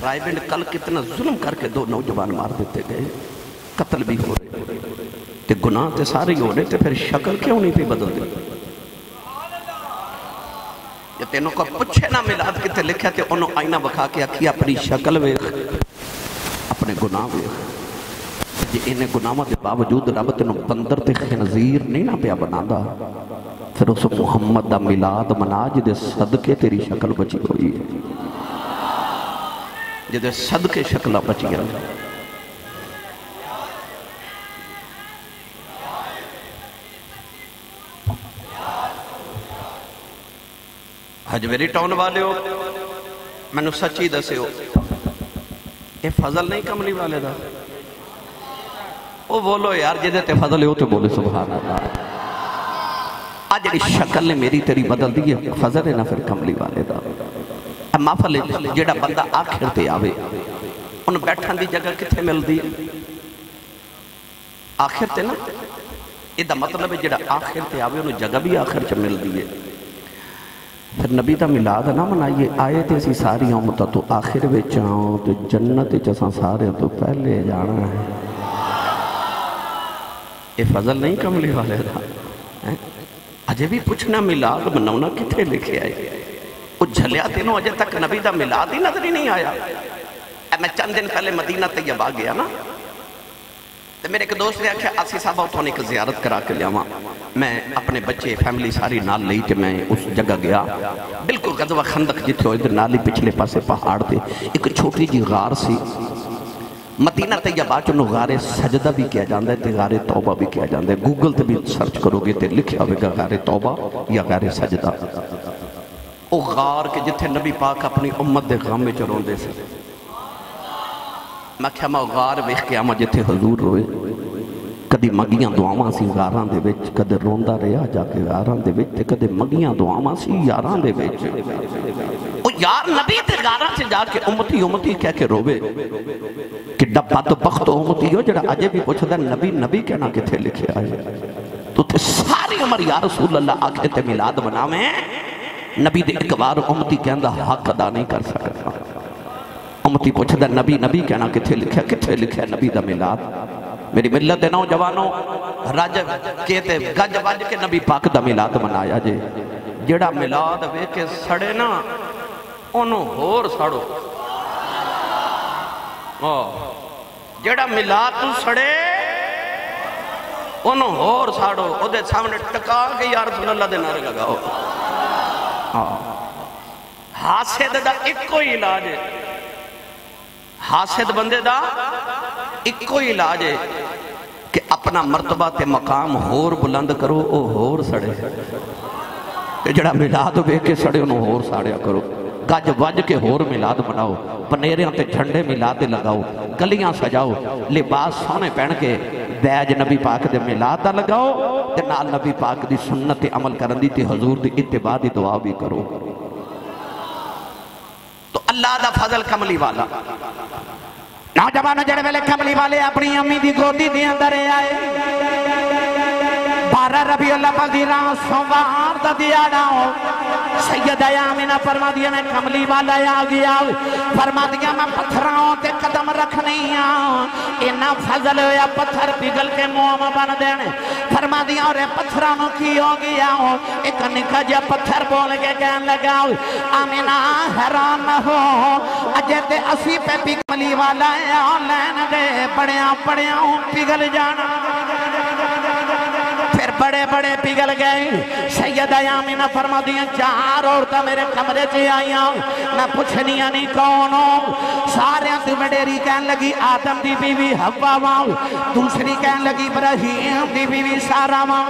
رائے بینڈ کل کتنا ظلم کر کے 2 نوجوان مار دیتے گئے، قتل بھی ہو رہے کہ گناہ تے سارے ہو رہے تھے، پھر شکل کیوں نہیں پہ بدل دی؟ یہ تینوں کو پچھے نہ میلاد کتے لکھا کہ انہوں آئینہ بکھا کے آکھی اپنی شکل ویخ، اپنے گناہ ویخ، جی انہیں گناہوں دے باوجود رب تینوں بندر تے خنزیر نہیں نہ پیا بنا دا، پھر اس محمد دا میلاد منا جدے صدقے تیری شکل بچی ہوئی ہے، جدے صدقے شکلہ بچی ہے۔ حجویری ٹاؤن والے ہو، میں نے سچی دسے ہو، یہ فضل نہیں کملی والے دا؟ وہ بولو یار جدے تے فضل ہو تو بولے سبحان اللہ۔ آج جڑی شکل نے میری تیری بدل دی ہے، فضل ہے نہ پھر کملی والے دا۔ محفل جڑا بندہ آخر تے آوے، ان بیٹھن دی جگہ کتھے مل دی ہے؟ آخر تے نا، یہ دا مطلب ہے جڑا آخر تے آوے انہوں جگہ بھی آخر چا مل دی ہے۔ پھر نبی دا میلاد نہ منائیے، آئے تے اسی ساری امتہ تو آخر وچ آؤں تو جنت جساں سارے تو پہلے جانا ہے۔ یہ فضل نہیں کملی والے دا؟ اجے بھی پوچھنا میلاد مناونا کتھے لکھے آئے؟ وہ جھلیا تینوں اجے تک نبی دا میلاد ہی نظر ہی نہیں آیا۔ میں چند دن پہلے مدینہ طیبہ گیا نا، تو میرے ایک دوست نے آکھا آسی صاحبہ اتھوں نے ایک زیارت کرا کے لیا، میں اپنے بچے فیملی ساری نال لئی کہ میں اس جگہ گیا، بالکل غزوہ خندق جتھے ہوئے نالی پچھلے پاسے پہاڑ تھے، ایک چھوٹی جی غار سی، مدینہ طیبہ چنو غار سجدہ بھی کیا جاندہ ہے تے غار توبہ بھی کیا جاندہ ہے، گوگل تے بھی سرچ کرو گے تے لکھیا ہوئے گا غار توبہ یا غار سجدہ۔ او غار کے جتھے نبی پاک اپنی امت دے غام میں چرون دے سے، میں کہا میں غار ویخ کے آما جتھے حضور روئے، کدی مگیاں دعاواں سی غاران دے وچ، کدی روندہ رہا جا کے غاران دے وچ، کدی مگیاں دعاواں سی یاران دے وچ۔ او یار نبی تے غاران سے جا کے امتی امتی کہہ کے روے کہ ڈبا تو بخت امتی ہو جڑا آجے بھی پوچھتا ہے نبی نبی کہنا کتھے لکھے آئے؟ تو تے ساری عمر یا رسول اللہ آکھے تے میلاد بناویں، نبی دے ایک بار امتی کہندہ حق ادا نہیں کر سکتا۔ امتی پوچھتا ہے نبی نبی کہنا کتھے لکھے نبی دا میلاد؟ میری ملت دے نوجوانوں رجب کہتے گج وج کے نبی پاک دا میلاد منایا جے، جڑا میلاد وے کے سڑے نا انہوں ہور سڑو، جڑا میلاد تو سڑے انہوں ہور سڑو، او دے سامنے ٹکا کے یا رسول اللہ دے نعرے لگاؤ۔ حاسد دا ایک کوئی علاج ہے، حاسد بندے دا ایک کوئی علاج ہے کہ اپنا مرتبہ تے مقام ہور بلند کرو، او ہور سڑے، کہ جڑا میلاد بے کے سڑے انہوں ہور ساڑیا کرو، گج وج کے ہور میلاد بناؤ، پنیریاں تے جھنڈے میلاد لگاؤ، گلیاں سجاؤ، لباس سونے پہن کے بیج نبی پاک دے میلاد دا لگاؤ، تے نال نبی پاک دی سنت عمل کرن دی تے حضور دی اتباع دی دعا بھی کرو۔ تو اللہ دا فضل کملی والا نوجوانوں جڑے ویلے کملی والے اپنی امی دی گودی دی اندر آئے، 12 ربیع الاول دی رات سوار دا دیاڑا سیدہ آمینہ فرما دیا میں کملی والا آ گیا، فرما دیا میں پتھراؤں تے قدم رکھنی اینا فضل ہویا پتھر پگل کے موم بن دینے، فرما دیا اور پتھرانوں کی ہو گیا، ایک نکا جا پتھر بول کے کہن لگا آمینہ حیران نہ ہو اجے تے اسی پہ پگلی والا ہے لین دے بڑیاں پگل جانا، پھر بڑے بڑے پگل گئے۔ سیدہ آمینہ فرما دیا 4 عورتیں میرے کمرے سے آئیاں، میں پوچھنیاں نہیں کون ہوں، سارے سے وڈیری کہن لگی آدم دی بیوی حوا ماں، دوسری کہن لگی ابراہیم دی بیوی سارا ماں،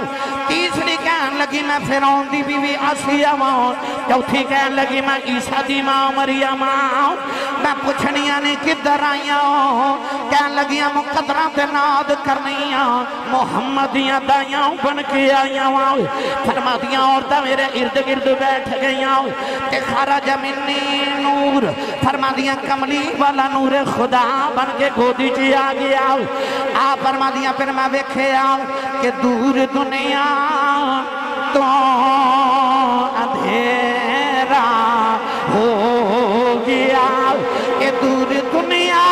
تیسری کہن لگی میں فرعون دی بیوی آسیہ ماں، چوتھی کہن لگی میں عیسیٰ دی ماں مریم ماں، میں پوچھنیاں نے کدھر آئیاں کہن لگیاں مقدرہ تے ناد کرنیاں محمدیاں دائیاں بن کے آئیاں فرما دیاں عورتیں میرے ارد گرد بیٹھ گئیاں تے خرج منی نور فرما دیاں کملی والا نور خدا بن کے گودی چی آ گیا آپ فرما دیاں پھر میں ویکھے کہ دور دنیا تو اندھیرا ہو گیا کہ دور دنیا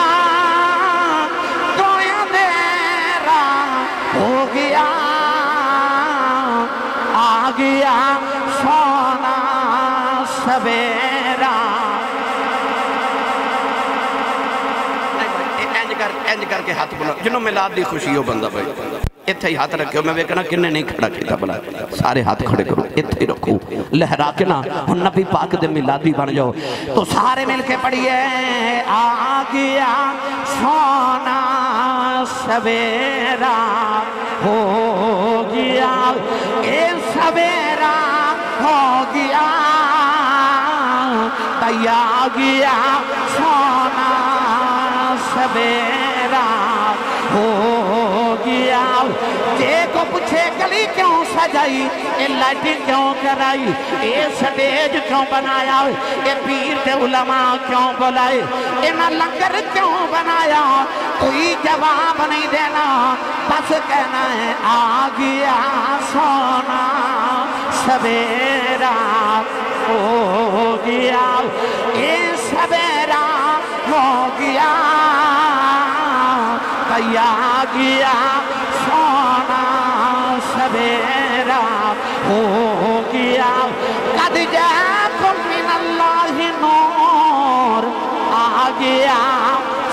تو اندھیرا ہو گیا آ گیا سونا سویرا انج کر کے ہاتھ بنا جنہوں میلاد دی خوشی ہو بندہ بھائی اتھے ہی ہاتھ رکھے ہو میں ویکنا کننے نہیں کھڑا کیتا بلا سارے ہاتھ کھڑے کرو اتھے ہی رکھو لہرا کے نا ہن نبی پاک دے میلادی بن جاؤ تو سارے مل کے پڑھئے آ گیا سونا سویرا ہو گیا اے سویرا ہو گیا تیا گیا سونا سویرا ہو گیا جے کو پوچھے گلی کیوں سجائی اے لائٹنگ کیوں کرائی اے سٹیج کیوں بنایا اے پیر تے علماء کیوں بلائے اے نہ لنگر کیوں بنایا کوئی جواب نہیں دینا بس کہنا ہے آ گیا سونا سویرا ہو گیا اے سویرا ہو گیا تیا گیا سونا سویرا ہو گیا قد جاکم من اللہ نور آ گیا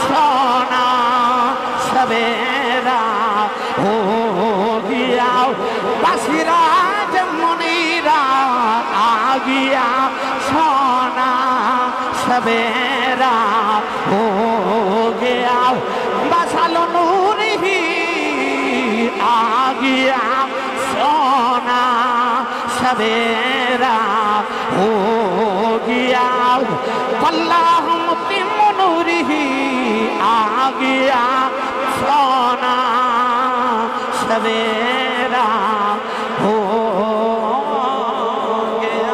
سونا سویرا ہو گیا بسراج منیرہ آ گیا سونا سویرا ہو گیا بسل نور ہی آ گیا سونا سویرا ہو گیا واللہ متم نور ہی آ گیا سونا سویرا ہو گیا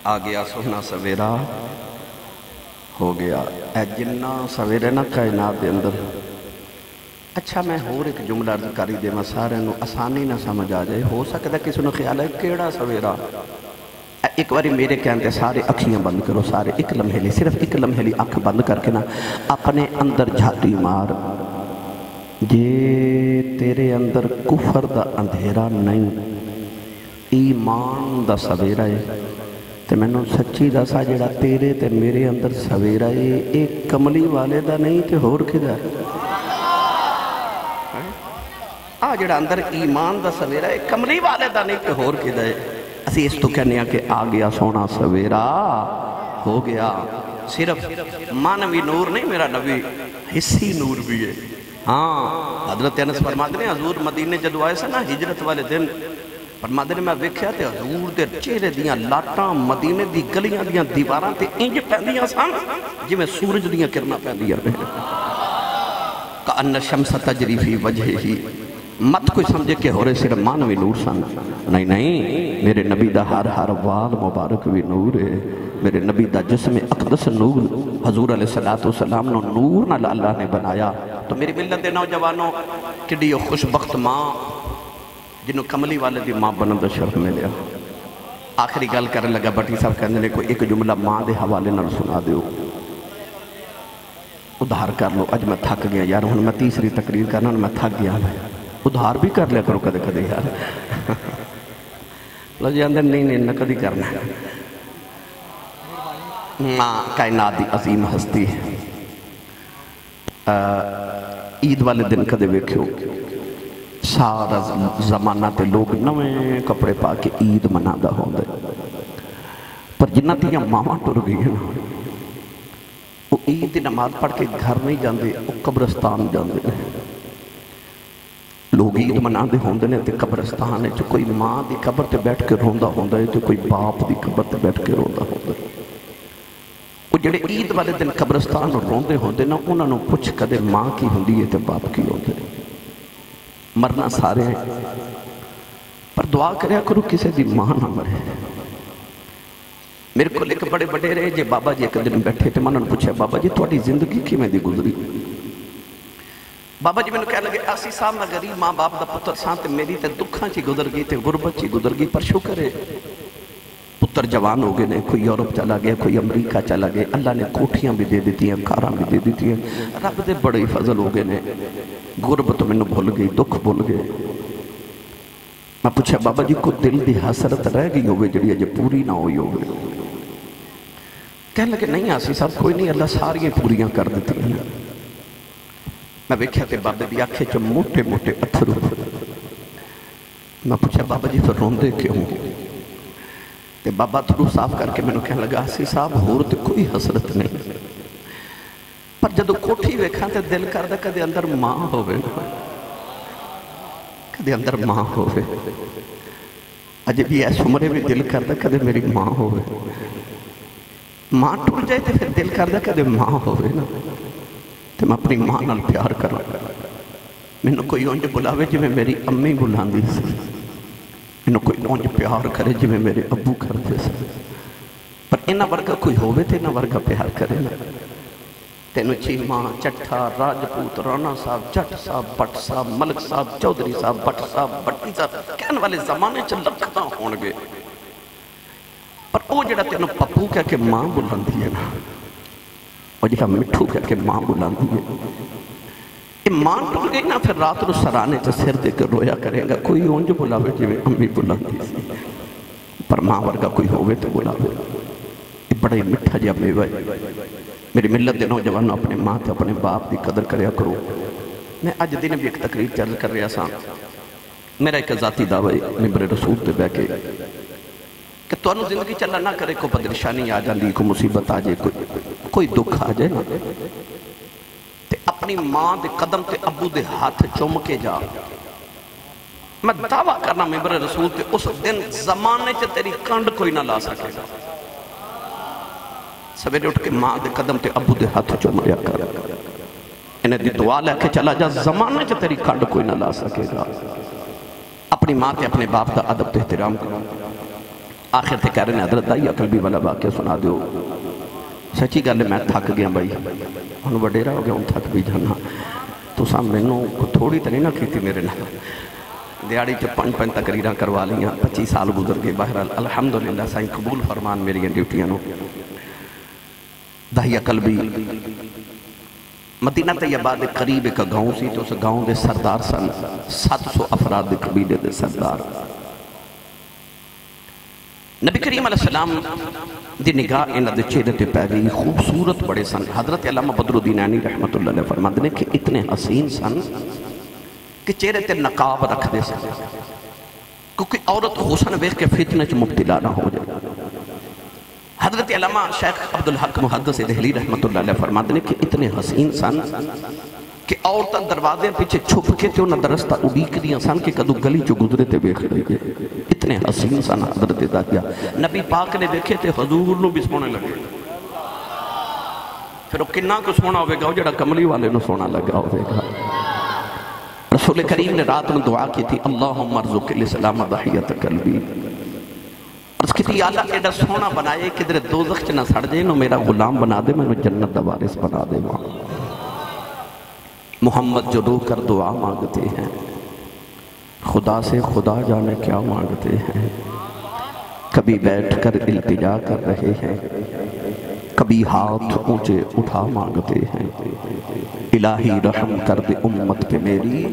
آ گیا سونا سویرا ہو گیا اے جنہ سویرے نہ کائنات دے اندر اچھا میں ہور ایک جملہ عرض کری دے میں سارے نو آسانی نہ سمجھ آ جائے ہو سکتا کسی نو خیال ہے کیڑا سویرا ایک باری میرے کہنے سارے اکھیاں بند کرو سارے ایک لمحے لی صرف ایک لمحے لی اکھ بند کر کے نا اپنے اندر جھاتی مار جے تیرے اندر کفر دا اندھیرا نہیں ایمان دا سویرا ہے تے میں نو سچی دا سا جڑا تیرے تے میرے اندر سویرا ہے ایک کملی والے دا نہیں تے ہور کے دا آ جڑا اندر ایمان دا سویرا ہے کملی والے دا نہیں تے ہور کے دا ہے اسی اس تو کہنے ہیں کہ آ گیا سونا سویرا ہو گیا صرف مانوی نور نہیں میرا نبی حصی نور بھی ہے ہاں حضرت انس فرماتے ہیں حضور مدینے جدو آئے سے نا ہجرت والے دن فرماتے ہیں میں ویکھیا تے حضور دے چہرے دیاں لاٹاں مدینے دی گلیاں دیاں دیواراں تے انج پہندیاں سان جی میں سورج دیاں کرنا پہندیاں کأن شمس تجری فی وجہ ہی مت کوئی سمجھے کہ ہو رہے صرف مانوی نور سن نہیں نہیں میرے نبی دا ہر وال مبارک بھی نور ہے میرے نبی دا جسم اقدس نور حضور علیہ السلام نو نور نہ اللہ نے بنایا تو میری ملت دے نوجوانوں کڈیو خوشبخت ماں جنہوں کملی والے دی ماں بنن دا شرف ملیا آخری گل کرنے لگا بٹی صاحب کہنے لے کوئی ایک جملہ ماں دے حوالے نہ سنا دیو ادھار کر لو اج میں تھک گیا یار ہوں میں تیسری تقریر کرنا میں تھک گیا ادھار بھی کر لیا کرو کدے کدے یار لو جی اندر نہیں نہ کدی کرنا ماں کائنات دی عظیم ہستی عید والے دن کدے ویکھو سارا زمانہ تے لوگ نویں کپڑے پا کے عید منادا ہوندا پر جنہ دیاں ماواں ٹر گئی ہیں وہ عید دی نماز پڑھ کے گھر نہیں جاندے وہ قبرستان جاندے لوگ عید مناندے ہوندے نے تے قبرستان ہے کوئی ماں دی قبر تے بیٹھ کے روندا ہوندا ہے تے کوئی باپ دی قبر تے بیٹھ کے روندا ہوندا ہے وہ جڑے عید والے دن قبرستان روندے ہوندے نا انہاں نوں پوچھ کدے ماں کی ہوندی ہے تے باپ کی ہوندے مرنا سارے ہیں پر دعا کریا کرو کسے دی ماں نہ مرے میرے کو ایک بڑے بڑے رہے جے بابا جی ایک دن بیٹھے تے میں انہوں نے پوچھا بابا جی تہاڈی زندگی کیویں دی گزری بابا جی میں نے کہنے لگے اسی صاحب میں غریب ماں باپ دا پتر سان تے میری تے دکھاں چی گزر گئی تے غربت چی گزر گئی پر شکر ہے پتر جوان ہو گئے نے کوئی یورپ چلا گیا کوئی امریکہ چلا گیا اللہ نے کوٹھیاں بھی دے دیتی ہیں کاراں بھی دے دیتی ہیں رب دے بڑے فضل ہو گئے نے غربت میں نے بھول گئی دکھ بھول گئے میں پوچھا بابا جی کو دل دی حسرت رہ گئی ہوئے جڑی اجے پوری نہ ہوئی ہوئے کہنے لگے نہیں آسی صاحب کوئی نہیں اللہ ساری پوریاں کر دیتی ہیں میں ویکھیا تے بابے دی آنکھیں چ موٹے موٹے اتھرو میں پوچھا بابا جی پھر روندے کیوں تے بابا تھرو صاف کر کے میں نے کہنے لگا آسی صاحب ہور تے کوئی حسرت نہیں پر جدو کوٹھی ویکھاں تے دل کردہ کدے اندر ماں ہوئے کدے اندر ماں ہوئے اجے بھی ایس عمرے میں دل کردہ کدے میری ماں ہوئے ماں ٹر جائے تے پھر دل کردہ کدے ماں ہوئے نا تے میں اپنی ماں نال پیار کروں میں نے کوئی اونج بلاوے جی میں میری امی بلاندی سی میں نے کوئی اونج پیار کرے جی میں میرے ابو کرتے سی پر انہا ورگا کوئی ہوئے تے انہا ورگا پیار کرے نا تینو چیمہ چٹھا راجپوت رانا صاحب جٹ صاحب بٹ صاحب ملک صاحب چودری صاحب بٹ صاحب بٹی صاحب کہنے والے زمانے چل لکھتا ہون گے پر او جڑا تینو پپو کہہ کے ماں بلاندی ہے نا اور جڑا مٹھو کہہ کے ماں بلاندی ہے یہ ماں ٹر گئی نا پھر رات رو سرانے سے سر دے کر رویا کرے گا کوئی اونج بلاوے جی میں امی بلاندی سی پر ماں ورگا کوئی ہوئے تو بلاوے یہ بڑا ہی مٹھا جا میوہ ہے میری ملت دے نوجوانوں اپنے ماں تے اپنے باپ دی قدر کریا کرو میں آج دن بھی ایک تقریر چل کر رہا سا میرا ایک ذاتی دعوی ممبر رسول تے بے کے کہ تو انہوں زندگی چلا نہ کرے کوئی پدرشانی آ جاندی کوئی مصیبت آ جائے کوئی دکھ آ جائے نا تے اپنی ماں دے قدم تے ابو دے ہاتھ چوم کے جا میں دعویٰ کرنا ممبر رسول تے اس دن زمانے چے تیری کنڈ کوئی نہ لا سکے گا سویرے اٹھ کے ماں دے قدم تے ابو دے ہاتھ چوم لیا کر انہیں دی دعا لے کے چلا جا زمانے چے تیری کنڈ کوئی نہ لا سکے گا اپنی ماں تے اپنے باپ دا ادب تے احترام کرو آخر تے کہہ رہے ہیں حضرت دائی عقل بھی والا واقعہ سنا دیو سچی گل میں تھک گیا بھائی انہوں وڈیرا ہو گیا ان تھک بھی جانا تو سام میں نو تھوڑی تو نہیں نہ کی تھی میرے نال دیاڑی چ 5 تقریراں کروا لیاں 25 سال گزر گئے بہرحال الحمدللہ سائیں قبول فرمان میری ڈیوٹیاں نو دائی عقل بھی مدینہ طیبہ دے قریب ایک گاؤں سی تو اس گاؤں دے سردار سن 700 افراد دے قبیلے دے سردار نبی کریم علیہ السلام دی نگاہ انہاں دے چہرے تے پہ گئی خوبصورت بڑے سن حضرت علامہ بدر الدین عینی رحمت اللہ علیہ فرماتے ہیں کہ اتنے حسین سن کہ چہرے تے نقاب رکھ دے سن کیونکہ عورت حسن ویکھ کے فتنہ چ مبتلا نہ ہو جائے حضرت علامہ شیخ عبدالحق محدث دہلی رحمت اللہ علیہ فرماتے ہیں کہ اتنے حسین سن کہ عورتاں دروازے پیچھے چھپ کے تے انہاں دا رستہ اڈیک دیاں سن کہ کدو گلی چ گزرے تے ویکھ لے اتنے حسین سن حضرت داغیا نبی پاک نے دیکھے تے حضور نو بھی سونے لگے پھر وہ کنا کو سونا ہوئے گا وہ جڑا کملی والے نو سونا لگا ہوئے گا رسول کریم نے رات میں دعا کی تھی اللہم ارزق الاسلام ضحیت قلبی عرض کی تھی اللہ ایڈا سونا بنائے کدھر دوزخ چ نہ سڑ جائے نو میرا غلام بنا دے میں جنت دا وارث بنا دے محمد جو رو کر دعا مانگتے ہیں خدا سے خدا جانے کیا مانگتے ہیں کبھی بیٹھ کر التجا کر رہے ہیں کبھی ہاتھ اونچے اٹھا مانگتے ہیں الہی رحم کر دے امت پہ میری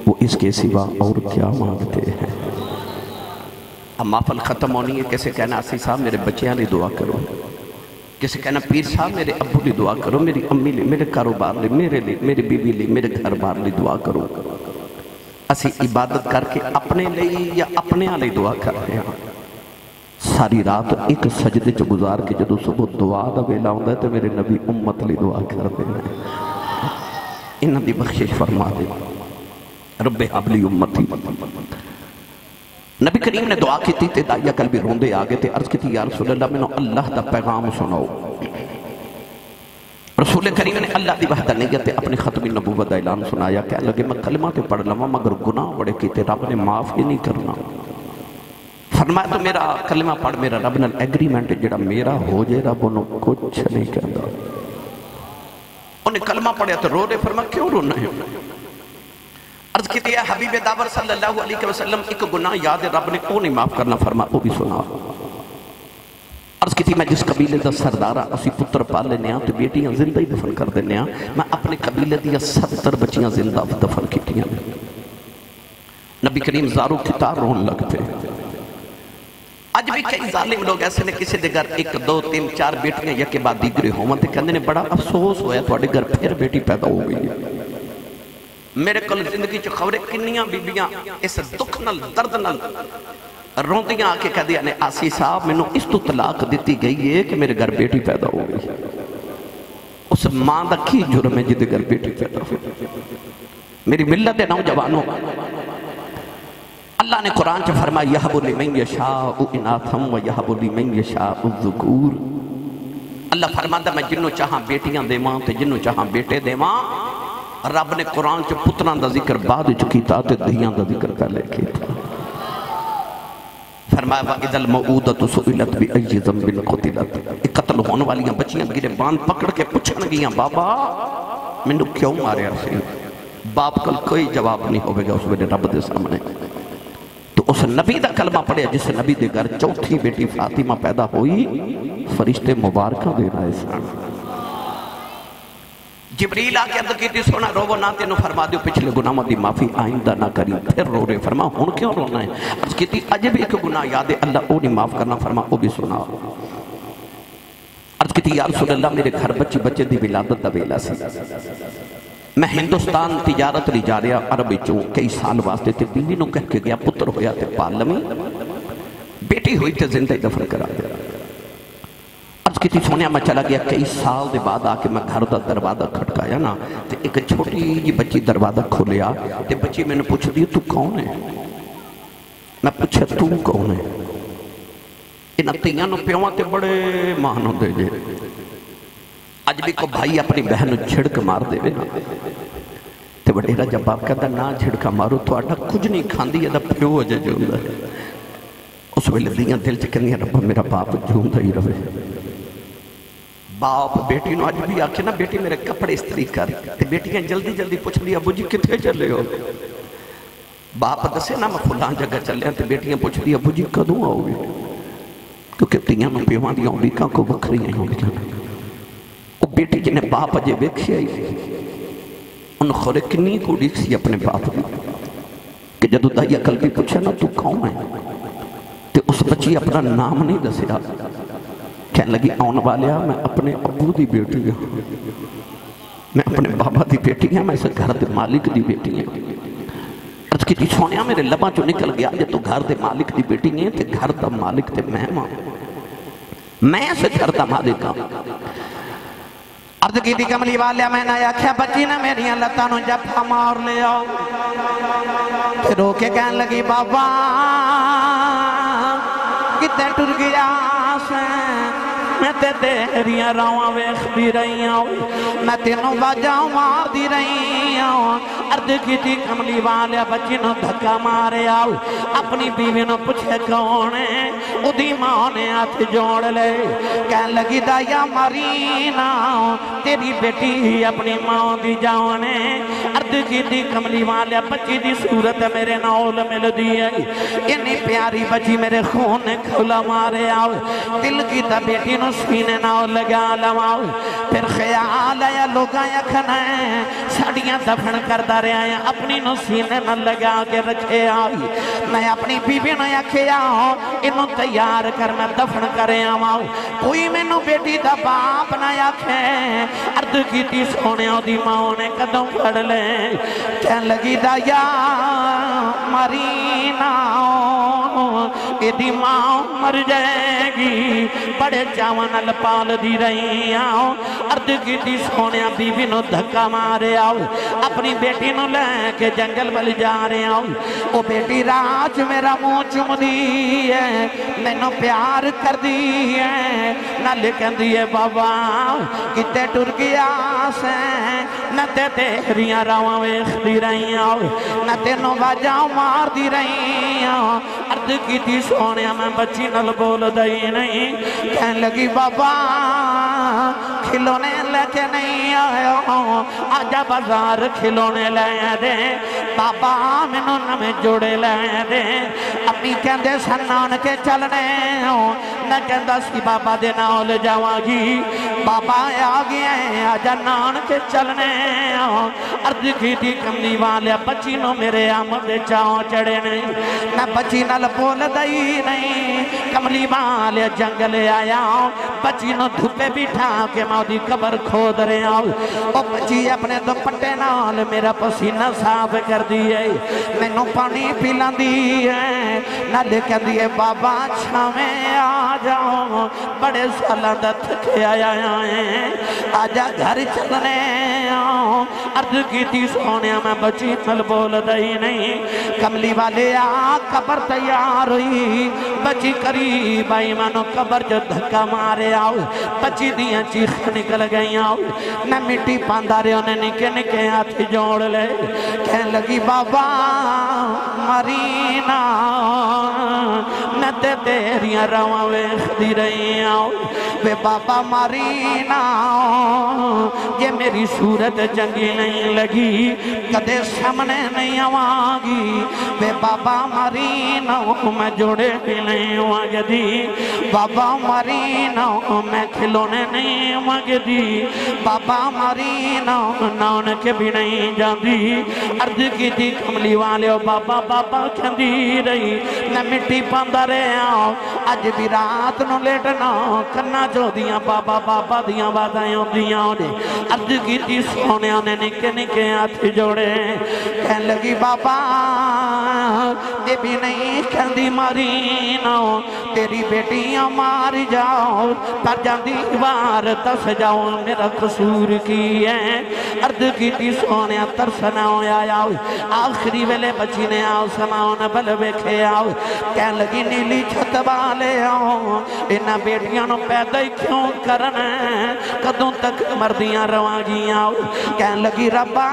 وہ اس کے سوا اور کیا مانگتے ہیں اب محفل ختم ہونی ہے کیسے کہنا آسی صاحب میرے بچیاں لی دعا کرو کسی کہنا پیر صاحب میرے ابو لی دعا کرو، میری امی لی، میرے کاروبار لی، میرے لی، میری بیوی لی، میرے گھر بار لی دعا کرو۔ اسی عبادت کر کے اپنے لئی یا اپنے آلے دعا کر رہے ہیں۔ ساری رات ایک سجدے چ گزار کے جدو صبح دعا دا ویلا ہوندا ہے تو میرے نبی امت لی دعا کر دے ہیں۔ انہاں دی بخشش فرما دے رب حب لی امتی۔ نبی کریم نے دعا کی تھی تے دائیا قلبی روندے آگے تے عرض کی تھی یا رسول اللہ میں نے اللہ دا پیغام سناؤ۔ رسول کریم نے اللہ دی وحدانیت تے اپنی ختم نبوت دا اعلان سنایا، کہنے لگے میں کلمہ تے پڑھ لواں مگر گناہ بڑے کیتے رب نے معاف ہی نہیں کرنا۔ فرمایا تو میرا کلمہ پڑھ، میرا رب نال ایگریمنٹ جڑا میرا ہو جائے رب انہوں کچھ نہیں کہتا۔ انہیں کلمہ پڑھیا تو رو رہے، فرمایا کیوں رونا ہے؟ عرض کی ہے حبیب داور صلی اللہ علیہ وسلم ایک گناہ یاد رب نے وہ نہیں معاف کرنا، فرمایا وہ بھی سنا۔ عرض کی تھی میں جس قبیلے دا سردارہ اسی پتر پال لینے تو بیٹیاں زندہ ہی دفن کر دینے، میں اپنے قبیلے دیا 70 بچیاں زندہ دفن کیتیاں۔ نبی کریم زارو کتار رون لگتے۔ آج بھی کئی ظالم لوگ ایسے نے کسی دے گھر 1 2 3 4 بیٹیاں یا کے بعد دیگرے ہوں تے کہنے نے بڑا افسوس ہویا تو اڑے گھر پھر بیٹی پیدا ہو گئی ہے۔ میرے کل زندگی چو خبریں کنیاں بیبیاں اس دکھ نل درد نل روندیاں آکے کہہ دیا نے آسی صاحب میں نے اس تو طلاق دیتی گئی ہے کہ میرے گھر بیٹی پیدا ہو گئی۔ اس ماں دا کی جرم ہے جدے گھر بیٹی پیدا ہو گئی۔ میری ملت نوجوانوں، اللہ نے قرآن چا فرمایا یَحْبُ لِمَنْ يَشَاءُ اِنَاثًا وَيَحْبُ لِمَنْ يَشَاءُ الذُّكُورَ۔ اللہ فرماتا میں جنوں چاہاں بیٹیاں دے ماں تے جنوں چاہاں بیٹے دے ماں۔ رب نے قرآن چا پتران دا ذکر بعد چکیتا تے دہیاں دا ذکر پہلے کیتا۔ فرمایا وَإِذَا الْمَوْعُودَةُ سُئِلَتْ بِأَيِّ ذَنبٍ قُتِلَتْ۔ ایک قتل ہونے والیاں بچیاں گرے بان پکڑ کے پوچھن گیاں بابا منو کیوں مارے رسے؟ باپ کل کوئی جواب نہیں ہوئے گا اس ویلے رب دے سامنے۔ تو اس نبی دا کلمہ پڑھے جس نبی دے گھر چوتھی بیٹی فاطمہ پیدا ہوئی، فرشتے مبارکہ دینا ہے سان۔ جبریل آکے عرض کی تھی سونا رو نہ تینو فرما دیو پچھلے گناہوں دی معافی آئندہ نہ کری، پھر رو رہے، فرما ہون کیوں رونا ہے؟ عرض کی تھی عجب ایک گناہ یاد ہے اللہ وہ نہیں معاف کرنا، فرما وہ بھی سنا۔ عرض کی تھی یا رسول اللہ میرے گھر بچے دی ولادت دا ویلا سی، میں ہندوستان تجارت لی جا رہا عرب چوں کئی سال واسطے تے بیوی نو کہہ کے گیا پتر ہویا تے پالمی، بیٹی ہوئی تے زندہ دفن کرا دیا۔ عرض کی تھی سونیا میں چلا گیا کئی سال دے بعد آکے میں گھر دا دروازہ کھٹکایا نا تے ایک چھوٹی جی بچی دروازہ کھولیا تے بچی میں نے پوچھ دی تو کون ہے؟ میں پوچھا تو کون ہے؟ انہاں تیاں نو پیواں تے بڑے مانو دے جے، آج بھی کو بھائی اپنی بہن جھڑک مار دے نا تے وڈیرا جب باپ کہتا نا جھڑکا مارو تو آٹھا کچھ نہیں کھاندی ہے دا پیو اجے جوندہ ہے۔ اس ویلے دیاں دل چکندیاں رب میرا باپ جوندہ ہی رہے۔ باپ بیٹی نو آج بھی آکھے نا بیٹی میرے کپڑے استری کر تے بیٹیاں جلدی جلدی پوچھ لیا ابو جی کتھے چلے ہو؟ باپ دسے نا میں فلان جگہ چلے تے بیٹیاں پوچھ لیا ابو جی کدوں آؤ گے؟ کیونکہ تیاں نو پیواں دی آؤں لیکاں کو بکری ہیں ہوں لیکاں۔ وہ بیٹی جنہیں باپ اجے بیکھی آئی ان خورے کنی کو ڈیک سی اپنے باپ دی کہ جدو دائیا قلبی پوچھا نا تو کون ہے؟ تے اس بچی اپنا نام نہیں دسیا، کہنے لگی آن والیا میں اپنے ابو دی بیٹی ہوں، میں اپنے بابا دی بیٹی ہوں، میں اسے گھر دے مالک دی بیٹی ہوں۔ عرض کی تھی سونیا میرے لباں چو نکل گیا جب تو گھر دے مالک دی بیٹی ہیں تے گھر دا مالک تے میں اسے گھر دا مالک ہوں۔ عرض کی تھی کملی والیا میں نے آکھیا بچی نے میری لتانوں جب مار لے آؤ، پھر رو کے کہنے لگی بابا کتے ٹر گیا سے میں تے دیریاں راواں ویخ بھی رہی ہوں، میں تینوں باجاں مار دی رہی ہوں۔ عرض کی تھی کملی والیا بچی نو دھکا مارے آؤ، اپنی بیوی نو پوچھے کون ہے، ادھی ماں نے ہاتھ جوڑ لے کہنے لگی دایا مرینا تیری بیٹی اپنی ماں دی جانے۔ عرض کی تھی کملی والیا بچی دی صورت میرے نال مل دی ہے، انی پیاری بچی میرے خون نے کھلا مارے آؤ، دل کی تا بیٹی نو سینے نال لگا لواؤ، پھر خیال آیا لوگاں یکھنے ساڑ ہڈیاں دفن کرتا رہا ہے اپنی نو سینے نہ لگا کے رکھے آئی میں اپنی بیوی نے آکھیا انہوں تیار کر میں دفن کرے آواں کوئی میں نو بیٹی دا باپ نہ آکھے عرض کی تی سونے دی ماں نے قدم پڑ لے کہن لگی دا یا مرینا اے دی ماں مر جائے گی بڑے چاون الپال دی رہی آؤ عرض کی تی سونے بیوی نو دھکا مارے آؤ اپنی بیٹی نو لے کے جنگل بل جا رہے آؤ او بیٹی راج میرا منہ چم دی ہے میں نو پیار کر دی ہے نہ لکھن دیئے بابا کتے ٹر گیا سے نہ تے تیریاں راواں ویخ دی رہی آؤ نہ تے نو باجاں مار دی رہی آؤ عرض کی تی سونے میں بچی نل بول دائی نہیں کہن لگی بابا کھلونے لے کے نہیں آیا آجا بازار کھلونے لے دے بابا منو نمیں جوڑے لے دے اپنی کہندے سنان کے چلنے نہ کہندہ سی بابا دے نال جاواں گی بابا آگیا ہے آجا نان کے چلنے عرض کی تھی کملی والے بچی نو میرے آمد چاہوں چڑے نہیں نہ بچی نل بول دائی نہیں کملی والے جنگل آیا بچی نو دھوپے بٹھا کے مودی قبر کھود رہے آؤ او بچی اپنے دوپٹے نال میرا پسینہ صاف کر دیئے میں نو پانی پیلان دیئے نہ لکھ دیئے بابا چھامیں آ جاؤ بڑے سالہ دا تھکے آیا ہیں آجا گھر چلنے آؤ عرض کی تی سونے میں بچی نل بول دائی نہیں کملی والے آ قبر تیار ہوئی بچی قریب آئی منو قبر جو دھکا مارے آؤ بچی دیاں چیخ نکل گئی آؤ نہ مٹی پاندارے انہیں نکے نکے ہاتھ جوڑ لے کہن لگی بابا مرینا نہ تے تیریاں رواں ویخ دی رہی آؤ وے بابا مرینا یہ میری صورت جنگی نہیں لگی کدے سامنے نہیں آواگی وے بابا مرینا میں جوڑے بھی نہیں آگدی بابا مرینا میں کھلونے نہیں آگدی بابا مرینا نان کے بھی نہیں جاندی عرض کی تھی کملی والے بابا بابا کھندی رہی نہ مٹی پاندہ رہے آؤ آج بھی رات نو لیٹنا کرنا جو دیاں بابا بابا دیاں بادائیوں دیاں انہیں عرض کی تی سونے انہیں نکے نکے ہاتھ جوڑے کہن لگی بابا دے بھی نہیں کہندی مرینا تیری بیٹیاں مار جاؤ پر جان دیوار تس جاؤ میرا قصور کی ہے عرض کی تی سونے ترسنا ہویا آؤ آخری ویلے بچی نے آؤ سماؤن بل بیکھے آؤ کہن لگی نیلی چھت والے آؤ انہا بیٹیاں نو پیدا ہی کیوں کرنا کدوں تک مردیاں رواں آؤ کہن لگی ربا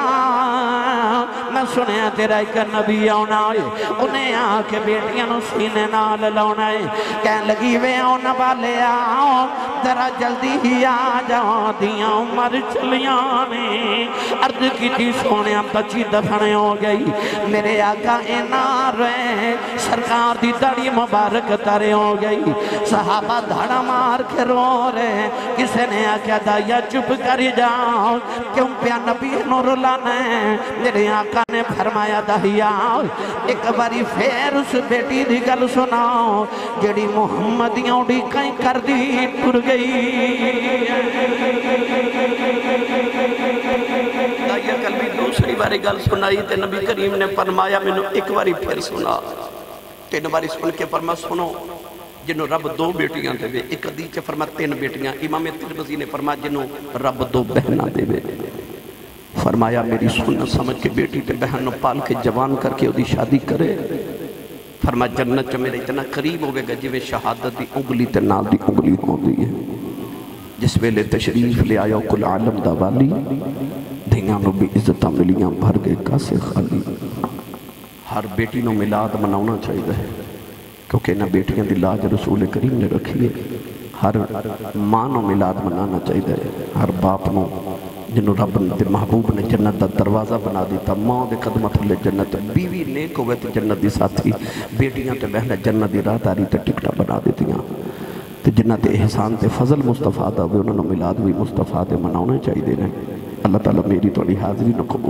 میں سنیا تیرا ایک نبی آنا ہے انہیں آ کے بیٹیاں نو سینے نال لاؤنا ہے کہن لگی وے آنا والے آؤ ذرا جلدی ہی آ جاؤ دیاں عمر چلیاں نے عرض کی تھی سونے بچی دفنے ہو گئی میرے آقا اینا رہے سرکار دی دڑی مبارک ترے ہو گئی صحابہ دھڑا مار کے رو رہے کسے نے آکیا دایا چپ کر جاؤ کیوں پیا نبی نو رلانا ہے میرے آقا نے فرمایا دہیا ایک باری پھر اس بیٹی دی گل سناؤ جڑی محمدیاں اڑی کہیں کر دی ٹر گئی دایا کل بھی دوسری باری گل سنائی تے نبی کریم نے فرمایا میں نے ایک باری پھر سنا تین باری سن کے فرما سنو جنہوں رب دو بیٹیاں دے بے ایک حدیث فرما تین بیٹیاں امام ترمذی نے فرما جنہوں رب دو بہناں دے بے فرمایا میری سنت سمجھ کے بیٹی تے بہن پال کے جوان کر کے دی شادی کرے فرما جنت جو میرے اتنا قریب ہوئے گا جویں شہادت دی انگلی تے نال دی انگلی ہو دی ہے جس ویلے تشریف لے آیا کل عالم دا والی دھیاں نو بھی عزتہ ملیاں بھر گئے کاسے خالی ہر بیٹی نو ملاد مناونا چاہیے ہے کیونکہ انہاں بیٹیاں دی لاج رسول کریم نے رکھی ہے ہر ماں نو ملاد منانا چاہیے ہے ہر باپ نو جنہوں رب دے محبوب نے جنت دا دروازہ بنا دیتا ماں دے قدمت لے جنت بیوی نیک ہوئے تے جنت دی ساتھی بیٹیاں تے بہنیں جنت دی راہ داری تے ٹکٹا بنا دیتیاں تے جنت احسان تے فضل مصطفیٰ دا ہوئے انہوں نے ملاد بھی مصطفیٰ دے مناونے چاہیے دے رہے اللہ تعالیٰ میری توڑی حاضری نہ قبول